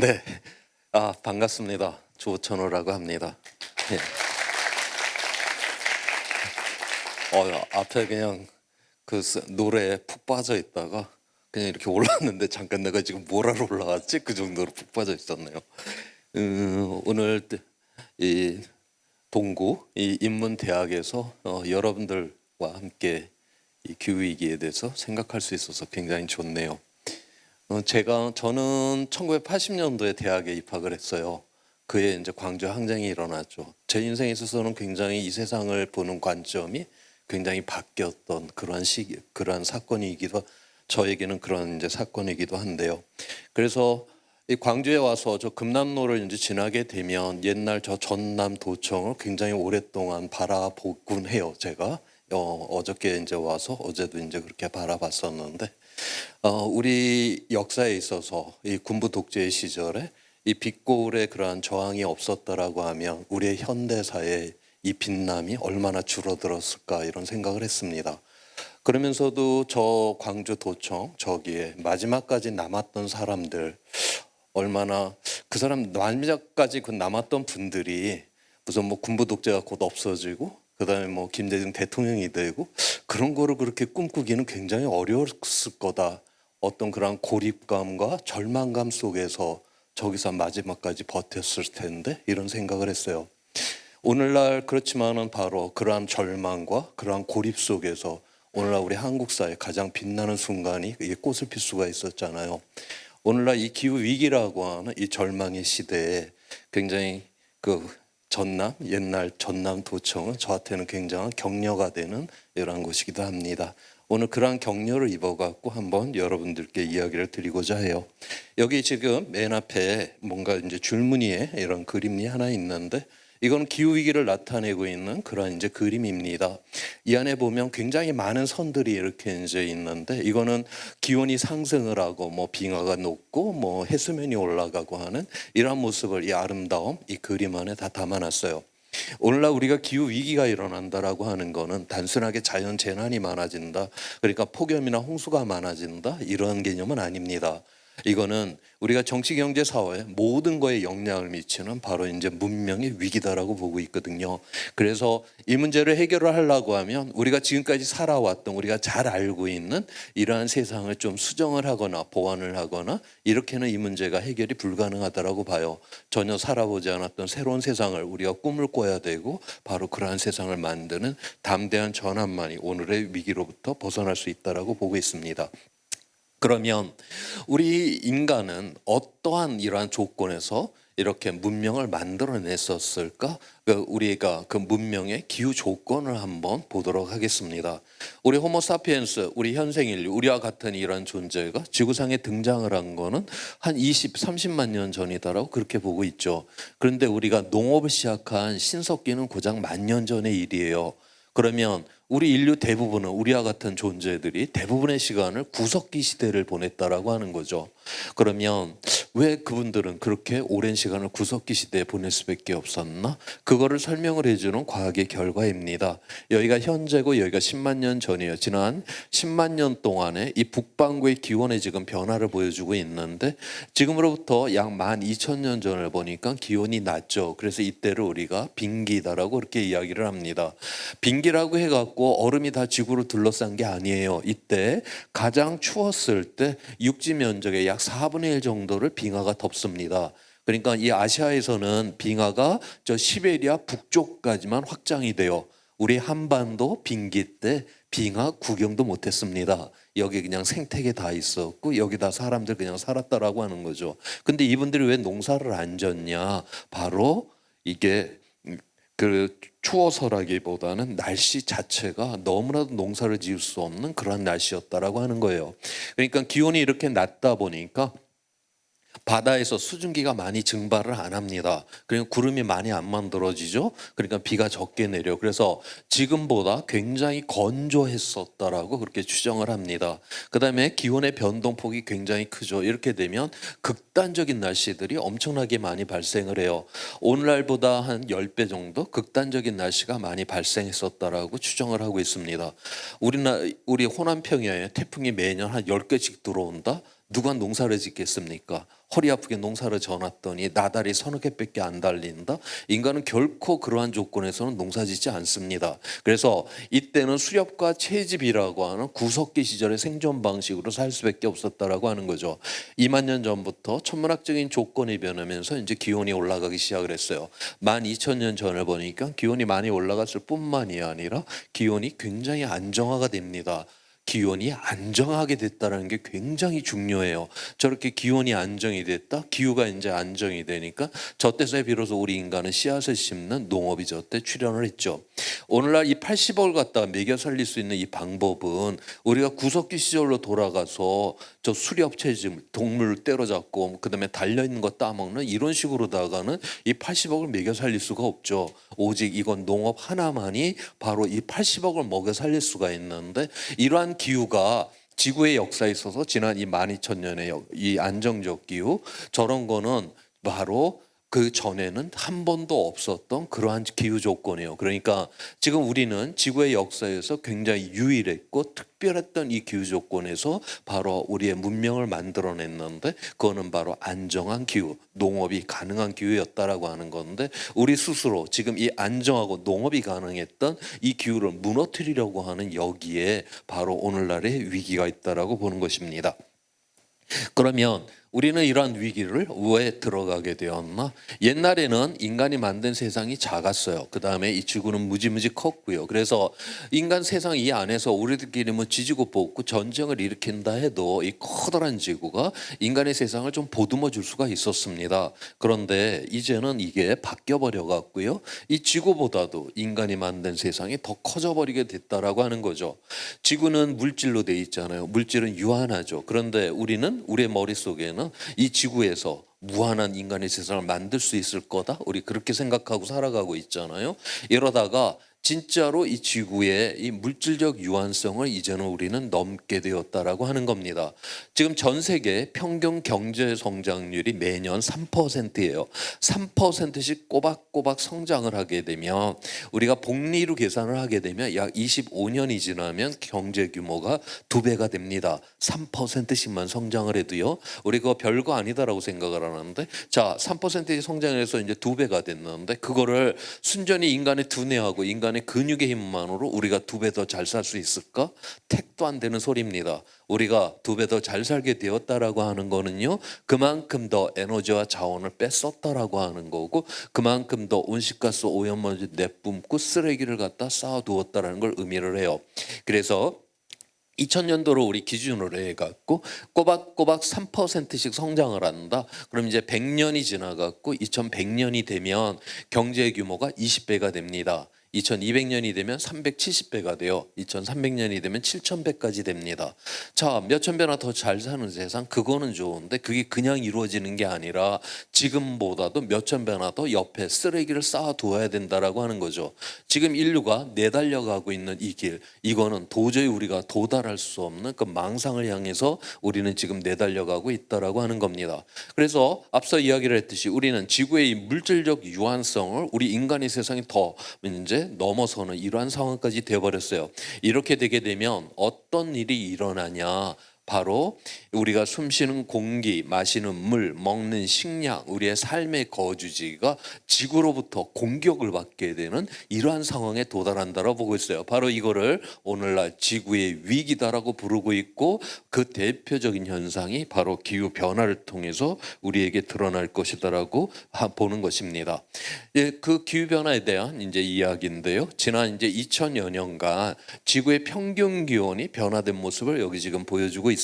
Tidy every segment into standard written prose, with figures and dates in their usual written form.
네. 반갑습니다. 조천호라고 합니다. 네. 앞에 그냥 노래에 푹 빠져 있다가 그냥 이렇게 올랐는데 잠깐 내가 지금 뭘 하러 올라갔지? 그 정도로 푹 빠져 있었네요. 오늘 이 동구 이 인문대학에서 여러분들과 함께 이 기후위기에 대해서 생각할 수 있어서 굉장히 좋네요. 저는 1980년도에 대학에 입학을 했어요. 그해 이제 광주 항쟁이 일어났죠. 제 인생에 있어서는 굉장히 이 세상을 보는 관점이 굉장히 바뀌었던 그러한 사건이기도, 저에게는 그런 이제 사건이기도 한데요. 그래서 이 광주에 와서 저 금남로를 이제 지나게 되면 옛날 저 전남도청을 굉장히 오랫동안 바라보곤 해요. 제가 어저께 이제 와서 어제도 이제 그렇게 바라봤었는데, 우리 역사에 있어서 이 군부 독재 시절에 이 빛고울의 그러한 저항이 없었다라고 하면 우리의 현대사의 이 빛남이 얼마나 줄어들었을까 이런 생각을 했습니다. 그러면서도 저 광주도청 저기에 마지막까지 남았던 사람들, 얼마나 그 사람 마지막까지 그 남았던 분들이 무슨 뭐 군부 독재가 곧 없어지고 그다음에 뭐 김대중 대통령이 되고 그런 거를 그렇게 꿈꾸기는 굉장히 어려웠을 거다. 어떤 그런 고립감과 절망감 속에서 저기서 마지막까지 버텼을 텐데 이런 생각을 했어요. 오늘날 그렇지만은 바로 그러한 절망과 그러한 고립 속에서 오늘날 우리 한국 사회 가장 빛나는 순간이 이게 꽃을 필 수가 있었잖아요. 오늘날 이 기후 위기라고 하는 이 절망의 시대에 굉장히 옛날 전남 도청은 저한테는 굉장한 격려가 되는 이러한 것이기도 합니다. 오늘 그러한 격려를 입어갖고 한번 여러분들께 이야기를 드리고자 해요. 여기 지금 맨 앞에 뭔가 이제 줄무늬에 이런 그림이 하나 있는데 이건 기후 위기를 나타내고 있는 그런 이제 그림입니다. 이 안에 보면 굉장히 많은 선들이 이렇게 이제 있는데 이거는 기온이 상승을 하고 뭐 빙하가 녹고 뭐 해수면이 올라가고 하는 이런 모습을 이 아름다움 이 그림 안에 다 담아놨어요. 오늘날 우리가 기후 위기가 일어난다라고 하는 거는 단순하게 자연 재난이 많아진다, 그러니까 폭염이나 홍수가 많아진다 이런 개념은 아닙니다. 이거는 우리가 정치, 경제, 사회 모든 거에 영향을 미치는 바로 이제 문명의 위기다라고 보고 있거든요. 그래서 이 문제를 해결을 하려고 하면 우리가 지금까지 살아왔던 우리가 잘 알고 있는 이러한 세상을 좀 수정을 하거나 보완을 하거나 이렇게는 이 문제가 해결이 불가능하다라고 봐요. 전혀 살아보지 않았던 새로운 세상을 우리가 꿈을 꿔야 되고 바로 그러한 세상을 만드는 담대한 전환만이 오늘의 위기로부터 벗어날 수 있다라고 보고 있습니다. 그러면 우리 인간은 어떠한 이러한 조건에서 이렇게 문명을 만들어냈었을까? 우리가 그 문명의 기후 조건을 한번 보도록 하겠습니다. 우리 호모사피엔스, 우리 현생 인류, 우리와 같은 이런 존재가 지구상에 등장을 한 거는 한 30만 년 전이다라고 그렇게 보고 있죠. 그런데 우리가 농업을 시작한 신석기는 고작 10,000년 전의 일이에요. 그러면 우리 인류 대부분은 우리와 같은 존재들이 대부분의 시간을 구석기 시대를 보냈다라고 하는 거죠. 그러면 왜 그분들은 그렇게 오랜 시간을 구석기 시대에 보낼 수밖에 없었나? 그거를 설명을 해주는 과학의 결과입니다. 여기가 현재고 여기가 10만 년 전이에요. 지난 10만 년 동안에 이 북반구의 기온의 지금 변화를 보여주고 있는데 지금으로부터 약 12,000년 전을 보니까 기온이 낮죠. 그래서 이때를 우리가 빙기다라고 그렇게 이야기를 합니다. 빙기라고 해갖고 얼음이 다 지구를 둘러싼 게 아니에요. 이때 가장 추웠을 때 육지 면적의 약 4분의 1 정도를 빙하가 덮습니다. 그러니까 이 아시아에서는 빙하가 저 시베리아 북쪽까지만 확장이 돼요. 우리 한반도 빙기 때 빙하 구경도 못했습니다. 여기 그냥 생태계 다 있었고 여기다 사람들 그냥 살았다라고 하는 거죠. 근데 이분들이 왜 농사를 안 졌냐? 바로 이게 그 추워서라기보다는 날씨 자체가 너무나도 농사를 지을 수 없는 그런 날씨였다라고 하는 거예요. 그러니까 기온이 이렇게 낮다 보니까 바다에서 수증기가 많이 증발을 안 합니다. 그러니까 구름이 많이 안 만들어지죠. 그러니까 비가 적게 내려. 그래서 지금보다 굉장히 건조했었다라고 그렇게 추정을 합니다. 그다음에 기온의 변동폭이 굉장히 크죠. 이렇게 되면 극단적인 날씨들이 엄청나게 많이 발생을 해요. 오늘날보다 한 10배 정도 극단적인 날씨가 많이 발생했었다라고 추정을 하고 있습니다. 우리 호남 평야에 태풍이 매년 한 10개씩 들어온다. 누가 농사를 짓겠습니까? 허리 아프게 농사를 져놨더니 나달이 서너 개밖에 안 달린다? 인간은 결코 그러한 조건에서는 농사 짓지 않습니다. 그래서 이때는 수렵과 채집이라고 하는 구석기 시절의 생존 방식으로 살 수밖에 없었다라고 하는 거죠. 2만 년 전부터 천문학적인 조건이 변하면서 이제 기온이 올라가기 시작을 했어요. 12,000년 전을 보니까 기온이 많이 올라갔을 뿐만이 아니라 기온이 굉장히 안정화가 됩니다. 기온이 안정하게 됐다는 게 굉장히 중요해요. 저렇게 기온이 안정이 됐다, 기후가 이제 안정이 되니까 저때서야 비로소 우리 인간은 씨앗을 심는 농업이 저때 출현을 했죠. 오늘날 이 80억을 갖다가 먹여 살릴 수 있는 이 방법은 우리가 구석기 시절로 돌아가서 저 수렵채집 동물을 때려잡고 그다음에 달려있는 거 따먹는 이런 식으로다가는 이 80억을 먹여 살릴 수가 없죠. 오직 이건 농업 하나만이 바로 이 80억을 먹여 살릴 수가 있는데, 이러한 기후가 지구의 역사에 있어서 지난 이 12,000년의 이 안정적 기후, 저런 거는 바로 그 전에는 한 번도 없었던 그러한 기후 조건이에요. 그러니까 지금 우리는 지구의 역사에서 굉장히 유일했고 특별했던 이 기후 조건에서 바로 우리의 문명을 만들어냈는데, 그거는 바로 안정한 기후, 농업이 가능한 기후였다라고 하는 건데, 우리 스스로 지금 이 안정하고 농업이 가능했던 이 기후를 무너뜨리려고 하는 여기에 바로 오늘날의 위기가 있다라고 보는 것입니다. 그러면 우리는 이러한 위기를 왜 들어가게 되었나? 옛날에는 인간이 만든 세상이 작았어요. 그 다음에 이 지구는 무지무지 컸고요. 그래서 인간 세상 이 안에서 우리들끼리 뭐 지지고 볶고 전쟁을 일으킨다 해도 이 커다란 지구가 인간의 세상을 좀 보듬어 줄 수가 있었습니다. 그런데 이제는 이게 바뀌어 버려 갖고요, 이 지구보다도 인간이 만든 세상이 더 커져 버리게 됐다라고 하는 거죠. 지구는 물질로 돼 있잖아요. 물질은 유한하죠. 그런데 우리는 우리의 머릿속에는 이 지구에서 무한한 인간의 세상을 만들 수 있을 거다, 우리 그렇게 생각하고 살아가고 있잖아요. 이러다가 진짜로 이 지구의 이 물질적 유한성을 이제는 우리는 넘게 되었다라고 하는 겁니다. 지금 전 세계 평균 경제 성장률이 매년 3%예요. 3%씩 꼬박꼬박 성장을 하게 되면, 우리가 복리로 계산을 하게 되면 약 25년이 지나면 경제 규모가 2배가 됩니다. 3%씩만 성장을 해도요. 우리 그거 별거 아니다라고 생각을 하는데, 자, 3%씩 성장해서 이제 2배가 됐는데, 그거를 순전히 인간의 두뇌하고 인간의 근육의 힘만으로 우리가 2배 더 잘 살 수 있을까? 택도 안 되는 소리입니다. 우리가 2배 더 잘 살게 되었다라고 하는 거는요, 그만큼 더 에너지와 자원을 뺐었다라고 하는 거고, 그만큼 더 온실가스 오염먼지 내뿜고 쓰레기를 갖다 쌓아두었다라는 걸 의미를 해요. 그래서 2000년도로 우리 기준으로 해갖고 꼬박꼬박 3%씩 성장을 한다. 그럼 이제 100년이 지나갖고 2100년이 되면 경제 규모가 20배가 됩니다. 2200년이 되면 370배가 돼요. 2300년이 되면 7000배까지 됩니다. 자, 몇천 배나 더 잘 사는 세상, 그거는 좋은데 그게 그냥 이루어지는 게 아니라 지금보다도 몇천 배나 더 옆에 쓰레기를 쌓아두어야 된다라고 하는 거죠. 지금 인류가 내달려가고 있는 이 길, 이거는 도저히 우리가 도달할 수 없는 그 망상을 향해서 우리는 지금 내달려가고 있다라고 하는 겁니다. 그래서 앞서 이야기를 했듯이 우리는 지구의 이 물질적 유한성을 우리 인간의 세상이 더 이제 넘어서는 이러한 상황까지 되어버렸어요. 이렇게 되게 되면 어떤 일이 일어나냐? 바로 우리가 숨쉬는 공기, 마시는 물, 먹는 식량, 우리의 삶의 거주지가 지구로부터 공격을 받게 되는 이러한 상황에 도달한다고 보고 있어요. 바로 이거를 오늘날 지구의 위기다라고 부르고 있고, 그 대표적인 현상이 바로 기후 변화를 통해서 우리에게 드러날 것이다라고 보는 것입니다. 그 기후 변화에 대한 이제 이야기인데요. 지난 이제 2000여 년간 지구의 평균 기온이 변화된 모습을 여기 지금 보여주고 있습니다.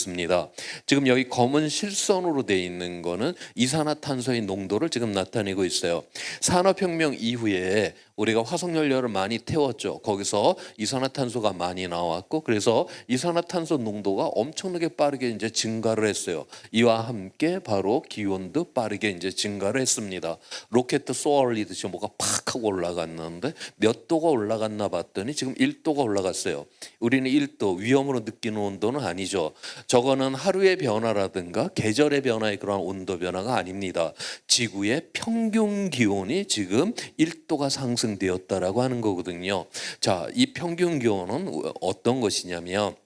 지금 여기 검은 실선으로 되어 있는 거는 이산화탄소의 농도를 지금 나타내고 있어요. 산업혁명 이후에 우리가 화석연료를 많이 태웠죠. 거기서 이산화탄소가 많이 나왔고, 그래서 이산화탄소 농도가 엄청나게 빠르게 이제 증가를 했어요. 이와 함께 바로 기온도 빠르게 이제 증가를 했습니다. 로켓 쏘아올리듯이 뭐가 팍 하고 올라갔는데 몇 도가 올라갔나 봤더니 지금 1도가 올라갔어요. 우리는 1도 위험으로 느끼는 온도는 아니죠. 저거는 하루의 변화라든가 계절의 변화의 그런 온도 변화가 아닙니다. 지구의 평균 기온이 지금 1도가 상승되었다라고 하는 거거든요. 자, 이 평균 기온은 어떤 것이냐면,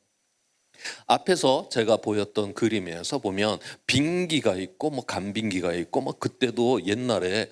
앞에서 제가 보였던 그림에서 보면 빙기가 있고 뭐 간빙기가 있고 뭐 그때도 옛날에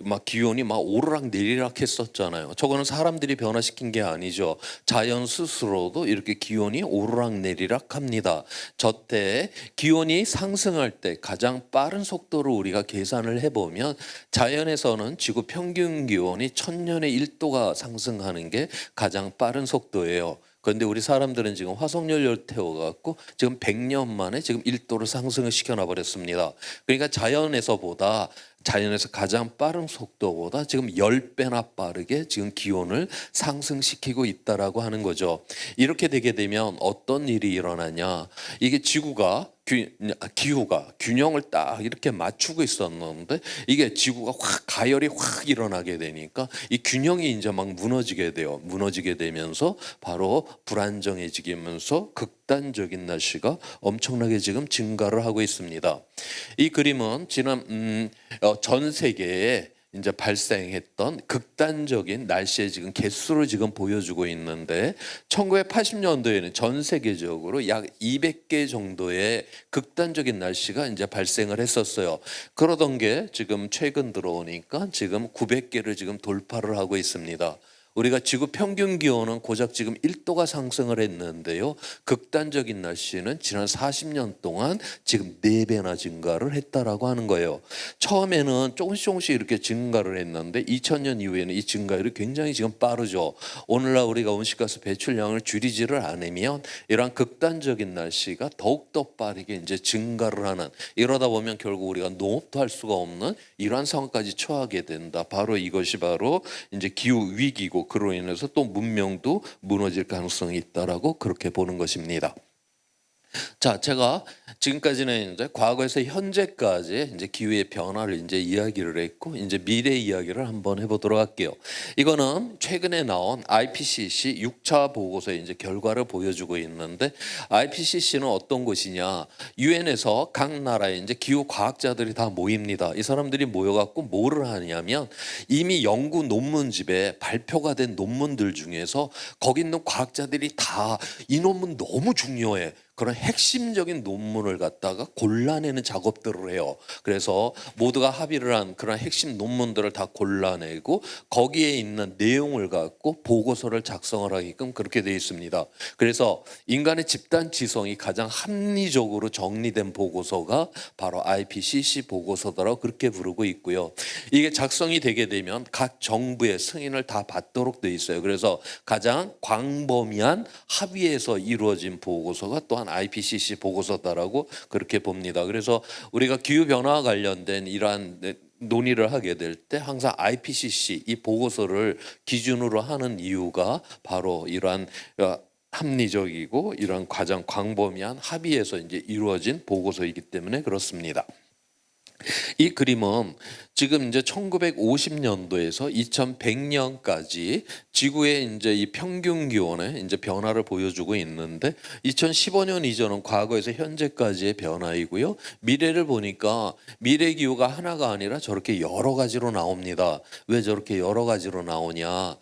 막 기온이 막 오르락 내리락 했었잖아요. 저거는 사람들이 변화시킨 게 아니죠. 자연 스스로도 이렇게 기온이 오르락 내리락 합니다. 저때 기온이 상승할 때 가장 빠른 속도로 우리가 계산을 해보면 자연에서는 지구 평균 기온이 1000년에 1도가 상승하는 게 가장 빠른 속도예요. 그런데 우리 사람들은 지금 화석연료를 태워갖고 지금 100년 만에 지금 1도를 상승을 시켜놔 버렸습니다. 그러니까 자연에서 가장 빠른 속도보다 지금 10배나 빠르게 지금 기온을 상승시키고 있다라고 하는 거죠. 이렇게 되게 되면 어떤 일이 일어나냐? 이게 지구가 기후가 균형을 딱 이렇게 맞추고 있었는데 이게 지구가 확 가열이 확 일어나게 되니까 이 균형이 이제 막 무너지게 돼요. 무너지게 되면서 바로 불안정해지면서 극단적인 날씨가 엄청나게 지금 증가를 하고 있습니다. 이 그림은 지난 전 세계에 이제 발생했던 극단적인 날씨의 지금 개수를 지금 보여주고 있는데 1980년도에는 전 세계적으로 약 200개 정도의 극단적인 날씨가 이제 발생을 했었어요. 그러던 게 지금 최근 들어오니까 지금 900개를 지금 돌파를 하고 있습니다. 우리가 지구 평균 기온은 고작 지금 1도가 상승을 했는데요. 극단적인 날씨는 지난 40년 동안 지금 4배나 증가를 했다라고 하는 거예요. 처음에는 조금씩 이렇게 증가를 했는데 2000년 이후에는 이 증가율이 굉장히 지금 빠르죠. 오늘날 우리가 온실가스 배출량을 줄이지를 않으면 이러한 극단적인 날씨가 더욱더 빠르게 이제 증가를 하는, 이러다 보면 결국 우리가 농업도 할 수가 없는 이러한 상황까지 처하게 된다. 바로 이것이 바로 이제 기후 위기고, 그로 인해서 또 문명도 무너질 가능성이 있다라고 그렇게 보는 것입니다. 자, 제가 지금까지는 이제 과거에서 현재까지 이제 기후의 변화를 이제 이야기를 했고, 이제 미래 이야기를 한번 해보도록 할게요. 이거는 최근에 나온 IPCC 6차 보고서의 이제 결과를 보여주고 있는데, IPCC는 어떤 곳이냐? 유엔에서 각 나라의 이제 기후 과학자들이 다 모입니다. 이 사람들이 모여갖고 뭐를 하냐면, 이미 연구 논문집에 발표가 된 논문들 중에서 거기 있는 과학자들이 다 이 논문 너무 중요해, 그런 핵심적인 논문을 갖다가 골라내는 작업들을 해요. 그래서 모두가 합의를 한 그런 핵심 논문들을 다 골라내고 거기에 있는 내용을 갖고 보고서를 작성을 하게끔 그렇게 되어 있습니다. 그래서 인간의 집단 지성이 가장 합리적으로 정리된 보고서가 바로 IPCC 보고서다라고 그렇게 부르고 있고요. 이게 작성이 되게 되면 각 정부의 승인을 다 받도록 되어 있어요. 그래서 가장 광범위한 합의에서 이루어진 보고서가 또한 IPCC 보고서다라고 그렇게 봅니다. 그래서 우리가 기후 변화와 관련된 이러한 논의를 하게 될 때 항상 IPCC 이 보고서를 기준으로 하는 이유가 바로 이러한 합리적이고 이러한 가장 광범위한 합의에서 이제 이루어진 보고서이기 때문에 그렇습니다. 이 그림은 지금 이제 1950년도에서 2100년까지 지구의 이제 이 평균 기온의 이제 변화를 보여주고 있는데, 2015년 이전은 과거에서 현재까지의 변화이고요. 미래를 보니까 미래 기후가 하나가 아니라 저렇게 여러 가지로 나옵니다. 왜 저렇게 여러 가지로 나오냐?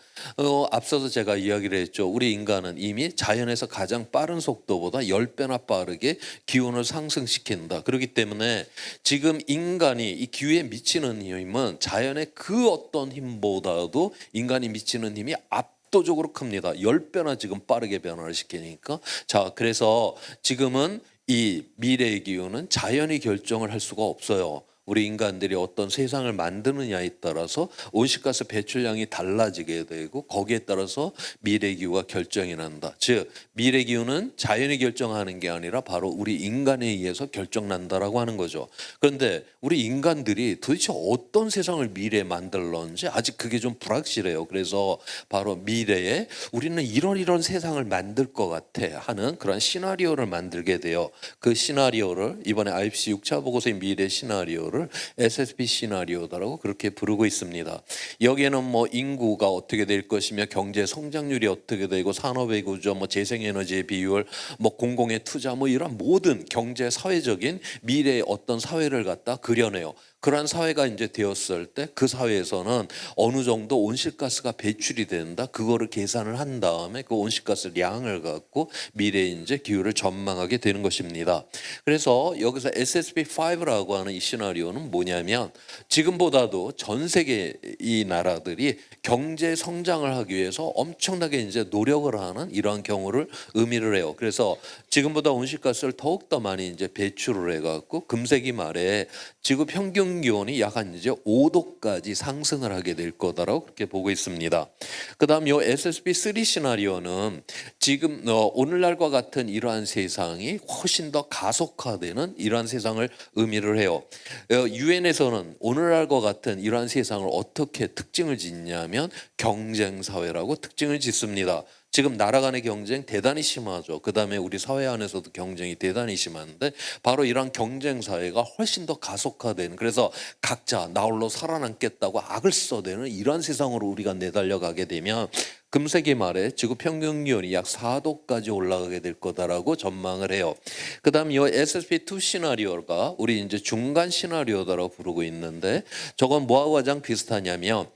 앞서서 제가 이야기를 했죠. 우리 인간은 이미 자연에서 가장 빠른 속도보다 10배나 빠르게 기온을 상승시킨다. 그렇기 때문에 지금 인간이 이 기후에 미치는 힘은 자연의 그 어떤 힘보다도 인간이 미치는 힘이 압도적으로 큽니다. 10배나 지금 빠르게 변화를 시키니까. 자, 그래서 지금은 이 미래의 기후는 자연이 결정을 할 수가 없어요. 우리 인간들이 어떤 세상을 만드느냐에 따라서 온실가스 배출량이 달라지게 되고 거기에 따라서 미래기후가 결정이 난다. 즉 미래기후는 자연이 결정하는 게 아니라 바로 우리 인간에 의해서 결정난다라고 하는 거죠. 그런데 우리 인간들이 도대체 어떤 세상을 미래에 만들는지 아직 그게 좀 불확실해요. 그래서 바로 미래에 우리는 이런 세상을 만들 것 같아 하는 그런 시나리오를 만들게 돼요. 그 시나리오를 이번에 IPCC 6차 보고서의 미래 시나리오를 시나리오를 SSP 시나리오다라고 그렇게 부르고 있습니다. 여기에는 뭐 인구가 어떻게 될 것이며 경제 성장률이 어떻게 되고 산업의 구조, 뭐 재생에너지의 비율, 뭐 공공의 투자, 뭐 이런 모든 경제 사회적인 미래의 어떤 사회를 갖다 그려내요. 그러한 사회가 이제 되었을 때 그 사회에서는 어느 정도 온실가스가 배출이 된다. 그거를 계산을 한 다음에 그 온실가스 량을 갖고 미래의 이제 기후를 전망하게 되는 것입니다. 그래서 여기서 SSP5라고 하는 이 시나리오는 뭐냐면 지금보다도 전 세계 이 나라들이 경제 성장을 하기 위해서 엄청나게 이제 노력을 하는 이러한 경우를 의미를 해요. 그래서 지금보다 온실가스를 더욱 더 많이 이제 배출을 해갖고 금세기 말에 지구 평균 기온이 약 한 이제 5도까지 상승을 하게 될 거다라고 그렇게 보고 있습니다. 그다음 요 SSP3 시나리오는 지금 오늘날과 같은 이러한 세상이 훨씬 더 가속화되는 이러한 세상을 의미를 해요. 유엔에서는 오늘날과 같은 이러한 세상을 어떻게 특징을 짓냐면 경쟁 사회라고 특징을 짓습니다. 지금 나라 간의 경쟁 대단히 심하죠. 그다음에 우리 사회 안에서도 경쟁이 대단히 심한데 바로 이런 경쟁 사회가 훨씬 더 가속화되는, 그래서 각자 나 홀로 살아남겠다고 악을 써대는 이런 세상으로 우리가 내달려가게 되면 금세기 말에 지구 평균 기온이 약 4도까지 올라가게 될 거다라고 전망을 해요. 그다음 이 SSP2 시나리오가 우리 이제 중간 시나리오다라고 부르고 있는데 저건 뭐하고 가장 비슷하냐면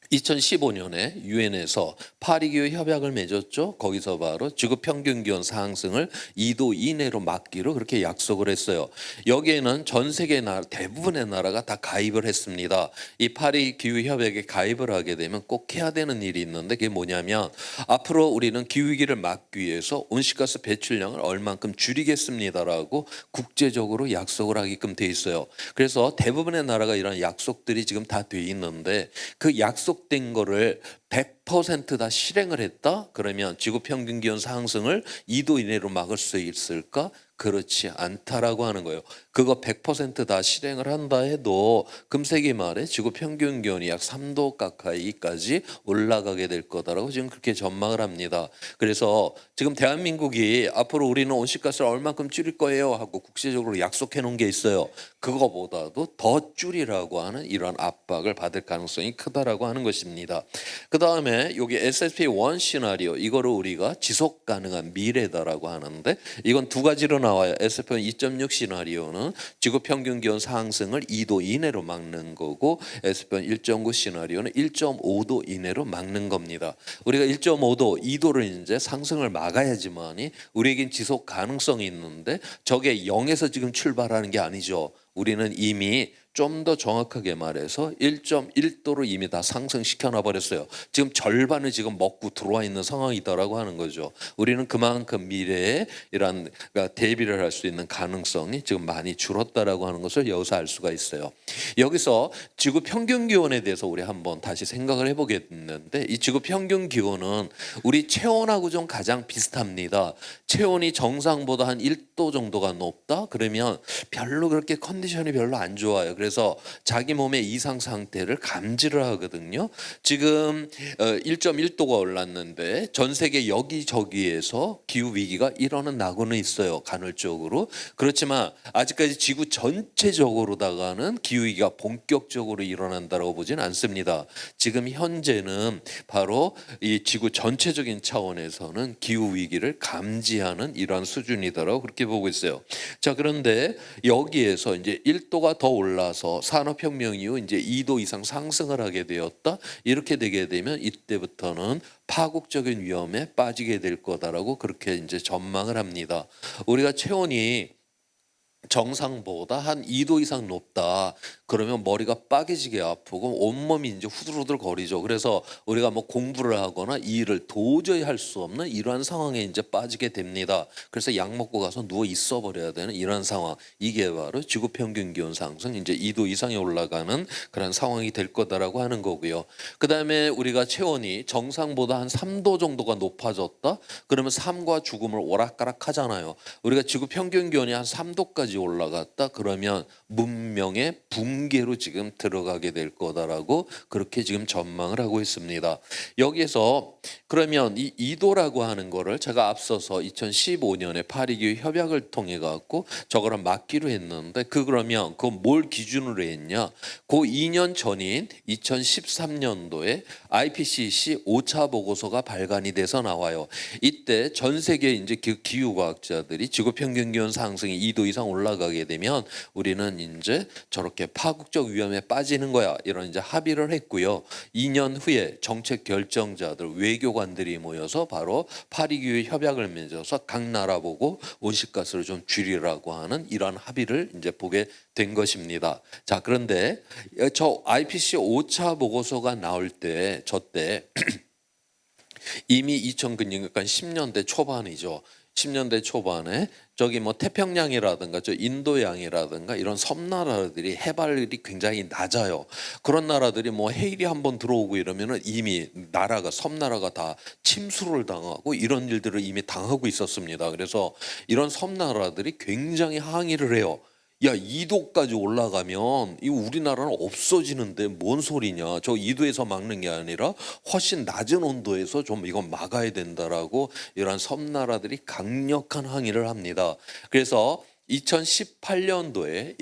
2015년에 유엔에서 파리 기후 협약을 맺었죠. 거기서 바로 지구 평균 기온 상승을 2도 이내로 막기로 그렇게 약속을 했어요. 여기에는 전 세계 나라 대부분의 나라가 다 가입을 했습니다. 이 파리 기후 협약에 가입을 하게 되면 꼭 해야 되는 일이 있는데 그게 뭐냐면 앞으로 우리는 기후 위기를 막기 위해서 온실가스 배출량을 얼만큼 줄이겠습니다라고 국제적으로 약속을 하게끔 돼 있어요. 그래서 대부분의 나라가 이런 약속들이 지금 다 돼 있는데 그 약속된 거를 100%다 실행을 했다? 그러면 지구 평균 기온 상승을 2도 이내로 막을 수 있을까? 그렇지 않다라고 하는 거예요. 그거 100%다 실행을 한다 해도 금세기 말에 지구 평균 기온이 약 3도 가까이까지 올라가게 될 거다라고 지금 그렇게 전망을 합니다. 그래서 지금 대한민국이 앞으로 우리는 온실가스를 얼만큼 줄일 거예요 하고 국제적으로 약속해 놓은 게 있어요. 그거보다도 더 줄이라고 하는 이런 압박을 받을 가능성이 크다라고 하는 것입니다. 그 다음에 여기 SSP1 시나리오, 이거를 우리가 지속 가능한 미래다라고 하는데 이건 두 가지로 나와요. SSP 2.6 시나리오는 지구 평균 기온 상승을 2도 이내로 막는 거고 SSP 1.9 시나리오는 1.5도 이내로 막는 겁니다. 우리가 1.5도, 2도를 이제 상승을 막아야지만이 우리에겐 지속 가능성이 있는데 저게 0에서 지금 출발하는 게 아니죠. 우리는 이미 좀 더 정확하게 말해서 1.1도로 이미 다 상승시켜 놔 버렸어요. 지금 절반을 지금 먹고 들어와 있는 상황이다라고 하는 거죠. 우리는 그만큼 미래에 이런 대비를 할 수 있는 가능성이 지금 많이 줄었다라고 하는 것을 여기서 알 수가 있어요. 여기서 지구 평균 기온에 대해서 우리 한번 다시 생각을 해보겠는데 이 지구 평균 기온은 우리 체온하고 좀 가장 비슷합니다. 체온이 정상보다 한 1도 정도가 높다? 그러면 별로 그렇게 컨디션이 별로 안 좋아요. 그래서 자기 몸의 이상 상태를 감지를 하거든요. 지금 1.1도가 올랐는데 전 세계 여기저기에서 기후 위기가 일어는 나고는 있어요. 간헐적으로. 그렇지만 아직까지 지구 전체적으로다가는 기후 위기가 본격적으로 일어난다고 보지는 않습니다. 지금 현재는 바로 이 지구 전체적인 차원에서는 기후 위기를 감지하는 이러한 수준이다라고 그렇게 보고 있어요. 자, 그런데 여기에서 이제 1도가 더 올라서 산업혁명 이후 이제 2도 이상 상승을 하게 되었다. 이렇게 되게 되면 이때부터는 파국적인 위험에 빠지게 될 거다라고 그렇게 이제 전망을 합니다. 우리가 체온이 정상보다 한 2도 이상 높다. 그러면 머리가 빠개지게 아프고 온몸이 이제 후들후들 거리죠. 그래서 우리가 뭐 공부를 하거나 이 일을 도저히 할 수 없는 이러한 상황에 이제 빠지게 됩니다. 그래서 약 먹고 가서 누워 있어 버려야 되는 이러한 상황. 이게 바로 지구 평균 기온 상승 이제 2도 이상에 올라가는 그런 상황이 될 거다라고 하는 거고요. 그다음에 우리가 체온이 정상보다 한 3도 정도가 높아졌다. 그러면 삶과 죽음을 오락가락 하잖아요. 우리가 지구 평균 기온이 한 3도까지 2도까지 올라갔다 그러면 문명의 붕괴로 지금 들어가게 될 거다라고 그렇게 지금 전망을 하고 있습니다. 여기에서 그러면 이 2도라고 하는 거를 제가 앞서서 2015년에 파리기후 협약을 통해 갖고 저거를 막기로 했는데 그러면 그 뭘 기준으로 했냐? 그 2년 전인 2013년도에 IPCC 5차 보고서가 발간이 돼서 나와요. 이때 전 세계 이제 기후과학자들이 지구 평균 기온 상승이 2도 이상 올라가게 되면 우리는 이제 저렇게 파국적 위험에 빠지는 거야. 이런 이제 합의를 했고요. 2년 후에 정책 결정자들, 외교관들이 모여서 바로 파리 기후 협약을 맺어서 각 나라 보고 온실가스를 좀 줄이라고 하는 이러한 합의를 이제 보게 된 것입니다. 자, 그런데 저 IPCC 5차 보고서가 나올 때 저때 이미 2000그러니까 10년대 초반이죠. 10년대 초반에 저기 뭐 태평양이라든가 저 인도양이라든가 이런 섬나라들이 해발이 굉장히 낮아요. 그런 나라들이 뭐 해일이 한번 들어오고 이러면은 이미 나라가 섬나라가 다 침수를 당하고 이런 일들을 이미 당하고 있었습니다. 그래서 이런 섬나라들이 굉장히 항의를 해요. 야, 2도까지 올라가면 이 우리나라는 없어지는데 뭔 소리냐? 저 2도에서 막는 게 아니라 훨씬 낮은 온도에서 좀 이건 막아야 된다라고 이러한 섬나라들이 강력한 항의를 합니다. 그래서 2018년도에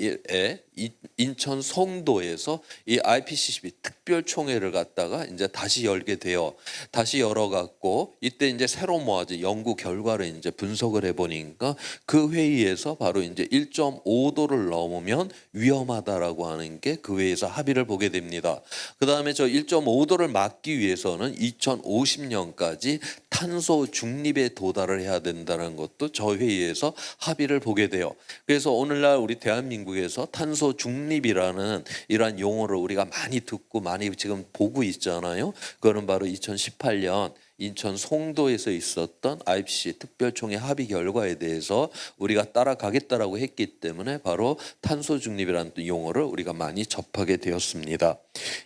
인천 송도에서 이 IPCC 특별총회를 갖다가 이제 다시 열게 돼요. 다시 열어갖고 이때 이제 새로 모아진 연구 결과를 이제 분석을 해보니까 그 회의에서 바로 이제 1.5도를 넘으면 위험하다라고 하는 게 그 회의에서 합의를 보게 됩니다. 그 다음에 저 1.5도를 막기 위해서는 2050년까지 탄소 중립에 도달을 해야 된다는 것도 저 회의에서 합의를 보게 돼요. 그래서 오늘날 우리 대한민국에서 탄소 중립이라는 이러한 용어를 우리가 많이 듣고 많이 지금 보고 있잖아요. 그거는 바로 2018년 인천 송도에서 있었던 IPCC 특별총회 합의 결과에 대해서 우리가 따라가겠다라고 했기 때문에 바로 탄소 중립이라는 용어를 우리가 많이 접하게 되었습니다.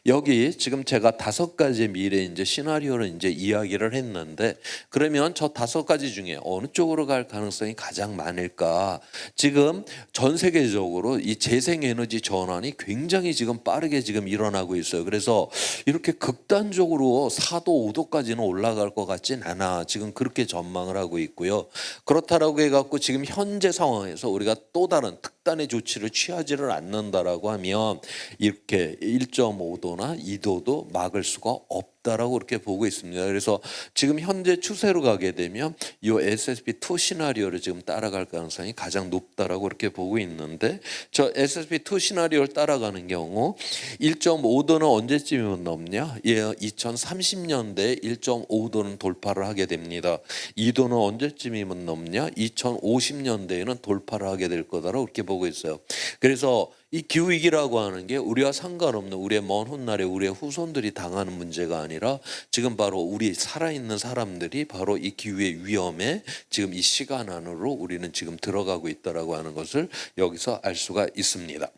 여기 지금 제가 5가지 미래 이제 시나리오를 이제 이야기를 했는데 그러면 저 5가지 중에 어느 쪽으로 갈 가능성이 가장 많을까? 지금 전 세계적으로 이 재생에너지 전환이 굉장히 지금 빠르게 지금 일어나고 있어요. 그래서 이렇게 극단적으로 4도, 5도까지는 올라갈 것 같진 않아. 지금 그렇게 전망을 하고 있고요. 그렇다라고 해갖고 지금 현재 상황에서 우리가 또 다른 특단의 조치를 취하지를 않는다라고 하면 이렇게 1.5도나 2도도 막을 수가 없다라고 그렇게 보고 있습니다. 그래서 지금 현재 추세로 가게 되면 이 SSP2 시나리오를 지금 따라갈 가능성이 가장 높다라고 그렇게 보고 있는데 저 SSP2 시나리오를 따라가는 경우 1.5도는 언제쯤이면 넘냐? 예, 2030년대 1.5도는 돌파를 하게 됩니다. 2도는 언제쯤이면 넘냐? 2050년대에는 돌파를 하게 될 거다라고 그렇게 보고 있어요. 그래서 이 기후위기라고 하는 게 우리와 상관없는 우리의 먼 훗날에 우리의 후손들이 당하는 문제가 아니라 지금 바로 우리 살아있는 사람들이 바로 이 기후의 위험에 지금 이 시간 안으로 우리는 지금 들어가고 있다라고 하는 것을 여기서 알 수가 있습니다.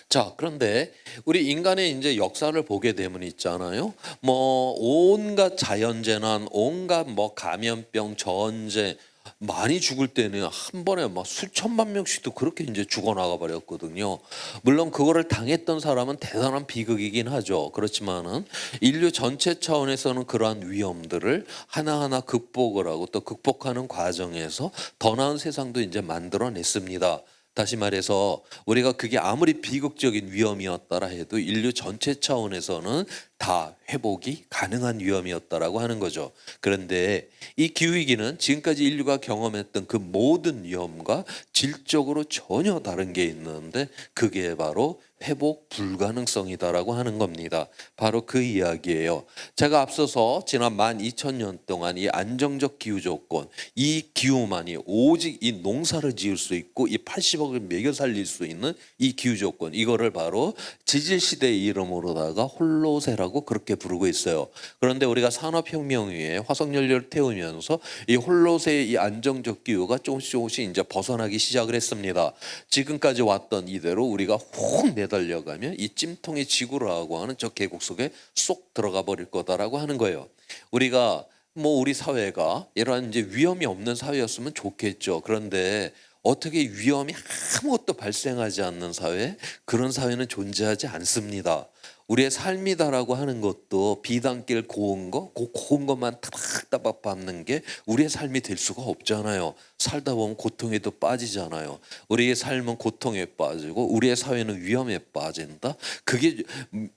자, 그런데 우리 인간의 이제 역사를 보게 되면 있잖아요. 뭐 온갖 자연재난, 온갖 뭐 감염병, 전쟁 많이 죽을 때는 한 번에 막 수천만 명씩도 그렇게 이제 죽어나가 버렸거든요. 물론 그거를 당했던 사람은 대단한 비극이긴 하죠. 그렇지만은 인류 전체 차원에서는 그러한 위험들을 하나하나 극복을 하고 또 극복하는 과정에서 더 나은 세상도 이제 만들어냈습니다. 다시 말해서 우리가 그게 아무리 비극적인 위험이었더라 해도 인류 전체 차원에서는 다 회복이 가능한 위험이었다라고 하는 거죠. 그런데 이 기후위기는 지금까지 인류가 경험했던 그 모든 위험과 질적으로 전혀 다른 게 있는데 그게 바로 회복 불가능성이다라고 하는 겁니다. 바로 그 이야기예요. 제가 앞서서 지난 12,000년 동안 이 안정적 기후 조건, 이 기후만이 오직 이 농사를 지을 수 있고 이 80억을 먹여 살릴 수 있는 이 기후 조건, 이거를 바로 지질시대의 이름으로다가 홀로세라고 그렇게 부르고 있어요. 그런데 우리가 산업혁명 이후에 화석연료를 태우면서 이 홀로세의 이 안정적 기후가 조금씩 이제 벗어나기 시작을 했습니다. 지금까지 왔던 이대로 우리가 훅 내달려가면 이 찜통의 지구라고 하는 저 계곡 속에 쏙 들어가 버릴 거다라고 하는 거예요. 우리가 뭐 우리 사회가 이러한 이제 위험이 없는 사회였으면 좋겠죠. 그런데 어떻게 위험이 아무것도 발생하지 않는 사회, 그런 사회는 존재하지 않습니다. 우리의 삶이다라고 하는 것도 비단길 고운 거, 그 고운 것만 따박따박 밟는 게 우리의 삶이 될 수가 없잖아요. 살다 보면 고통에도 빠지잖아요. 우리의 삶은 고통에 빠지고 우리의 사회는 위험에 빠진다. 그게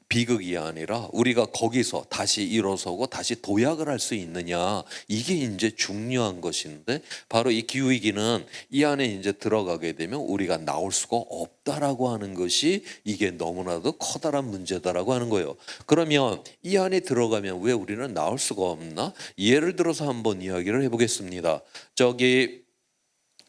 비극이 아니라 우리가 거기서 다시 일어서고 다시 도약을 할 수 있느냐, 이게 이제 중요한 것인데, 바로 이 기후위기는 이 안에 이제 들어가게 되면 우리가 나올 수가 없다라고 하는 것이 이게 너무나도 커다란 문제다라고 하는 거예요. 그러면 이 안에 들어가면 왜 우리는 나올 수가 없나? 예를 들어서 한번 이야기를 해보겠습니다. 저기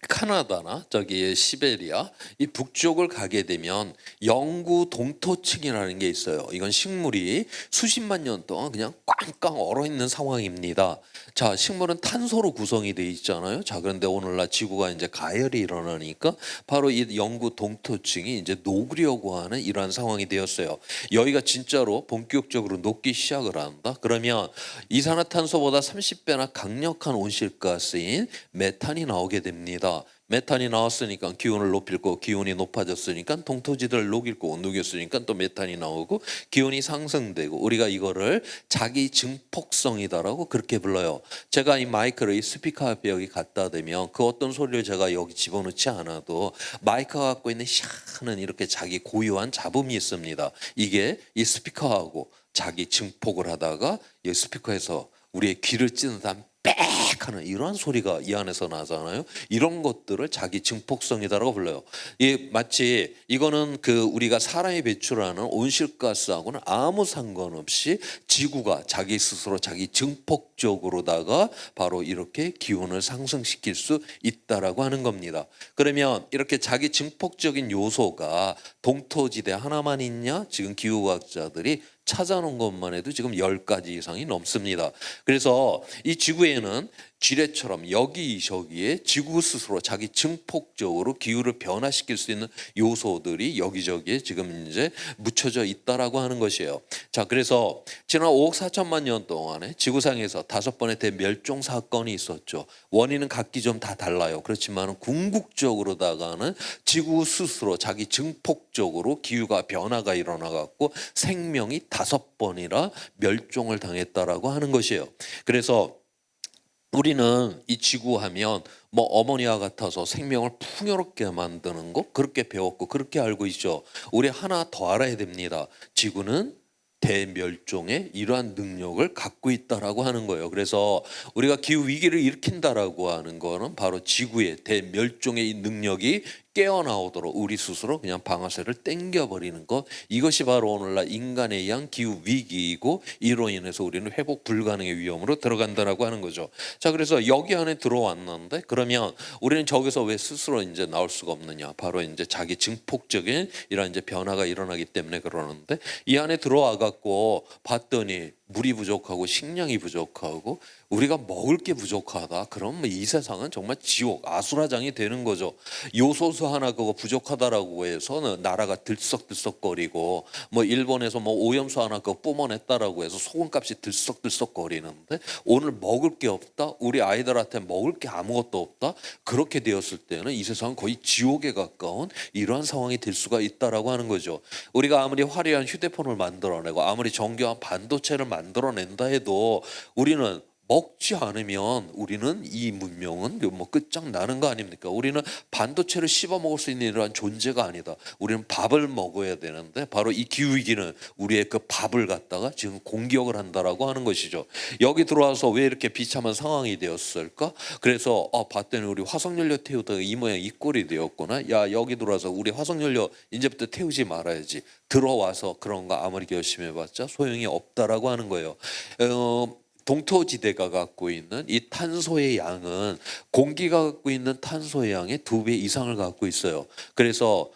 카나다나 저기 시베리아 이 북쪽을 가게 되면 영구 동토층이라는 게 있어요. 이건 식물이 수십만 년 동안 그냥 꽝꽝 얼어 있는 상황입니다. 자, 식물은 탄소로 구성이 돼 있잖아요. 자, 그런데 오늘날 지구가 이제 가열이 일어나니까 바로 이 영구 동토층이 이제 녹으려고 하는 이러한 상황이 되었어요. 여기가 진짜로 본격적으로 녹기 시작을 한다. 그러면 이산화탄소보다 30배나 강력한 온실가스인 메탄이 나오게 됩니다. 메탄이 나왔으니까 기온을 높일 거고, 기온이 높아졌으니까 동토지대를 녹일 거고, 녹였으니까 또 메탄이 나오고 기온이 상승되고, 우리가 이거를 자기 증폭성이다라고 그렇게 불러요. 제가 이 마이크를 이 스피커 앞에 여기 갖다 대면 그 어떤 소리를 제가 여기 집어넣지 않아도 마이크가 갖고 있는 희한한 이렇게 자기 고유한 잡음이 있습니다. 이게 이 스피커하고 자기 증폭을 하다가 이 스피커에서 우리의 귀를 찌르는 빽 하는 이러한 소리가 이 안에서 나잖아요. 이런 것들을 자기 증폭성이다라고 불러요. 마치 이거는 그 우리가 사람이 배출하는 온실가스하고는 아무 상관없이 지구가 자기 스스로 자기 증폭적으로다가 바로 이렇게 기온을 상승시킬 수 있다라고 하는 겁니다. 그러면 이렇게 자기 증폭적인 요소가 동토지대 하나만 있냐? 지금 기후과학자들이 찾아놓은 것만 해도 지금 10가지 이상이 넘습니다. 그래서 이 지구에는 지뢰처럼 여기저기에 지구 스스로 자기 증폭적으로 기후를 변화시킬 수 있는 요소들이 여기저기에 지금 이제 묻혀져 있다라고 하는 것이에요. 자, 그래서 지난 5억 4천만 년 동안에 지구상에서 5번의 대멸종 사건이 있었죠. 원인은 각기 좀 다 달라요. 그렇지만 궁극적으로다가는 지구 스스로 자기 증폭적으로 기후가 변화가 일어나 갖고 생명이 5번이나 멸종을 당했다라고 하는 것이에요. 그래서 우리는 이 지구하면 뭐 어머니와 같아서 생명을 풍요롭게 만드는 거 그렇게 배웠고 그렇게 알고 있죠. 우리 하나 더 알아야 됩니다. 지구는 대멸종의 이러한 능력을 갖고 있다라고 하는 거예요. 그래서 우리가 기후 위기를 일으킨다라고 하는 거는 바로 지구의 대멸종의 이 능력이 깨어나오도록 우리 스스로 그냥 방아쇠를 당겨버리는 것, 이것이 바로 오늘날 인간에 의한 기후 위기이고 이로 인해서 우리는 회복 불가능의 위험으로 들어간다라고 하는 거죠. 자, 그래서 여기 안에 들어왔는데 그러면 우리는 저기서 왜 스스로 이제 나올 수가 없느냐? 바로 이제 자기 증폭적인 이런 이제 변화가 일어나기 때문에 그러는데, 이 안에 들어와 갖고 봤더니 물이 부족하고 식량이 부족하고 우리가 먹을 게 부족하다. 그럼 이 세상은 정말 지옥, 아수라장이 되는 거죠. 요소수 하나 그거 부족하다라고 해서 나라가 들썩들썩거리고, 뭐 일본에서 뭐 오염수 하나 그거 뿜어냈다라고 해서 소금값이 들썩들썩거리는데, 오늘 먹을 게 없다, 우리 아이들한테 먹을 게 아무것도 없다, 그렇게 되었을 때는 이 세상은 거의 지옥에 가까운 이러한 상황이 될 수가 있다라고 하는 거죠. 우리가 아무리 화려한 휴대폰을 만들어내고 아무리 정교한 반도체를 만들어낸다 해도 우리는 먹지 않으면 우리는 이 문명은 뭐 끝장나는 거 아닙니까? 우리는 반도체를 씹어 먹을 수 있는 이러한 존재가 아니다. 우리는 밥을 먹어야 되는데 바로 이 기후위기는 우리의 그 밥을 갖다가 지금 공격을 한다라고 하는 것이죠. 여기 들어와서 왜 이렇게 비참한 상황이 되었을까? 그래서 봤더니 우리 화석연료 태우다가 이 모양 이 꼴이 되었구나. 야, 여기 들어와서 우리 화석연료 이제부터 태우지 말아야지. 들어와서 그런 거 아무리 열심히 해봤자 소용이 없다라고 하는 거예요. 동토지대가 갖고 있는 이 탄소의 양은 공기가 갖고 있는 탄소의 양의 2배 이상을 갖고 있어요. 그래서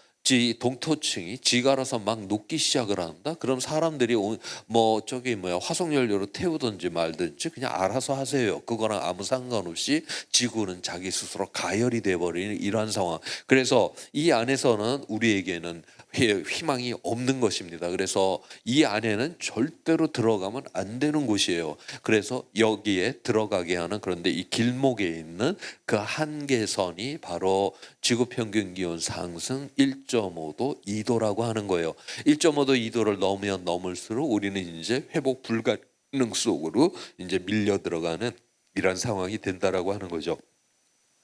동토층이 지가 알아서 막 녹기 시작을 한다. 그럼 사람들이 화석연료로 태우든지 말든지 그냥 알아서 하세요. 그거랑 아무 상관없이 지구는 자기 스스로 가열이 돼버리는 이러한 상황. 그래서 이 안에서는 우리에게는 희망이 없는 것입니다. 그래서 이 안에는 절대로 들어가면 안 되는 곳이에요. 그래서 여기에 들어가게 하는, 그런데 이 길목에 있는 그 한계선이 바로 지구 평균 기온 상승 1.5도, 2도라고 하는 거예요. 1.5도, 2도를 넘으면 넘을수록 우리는 이제 회복 불가능 속으로 이제 밀려 들어가는 이런 상황이 된다라고 하는 거죠.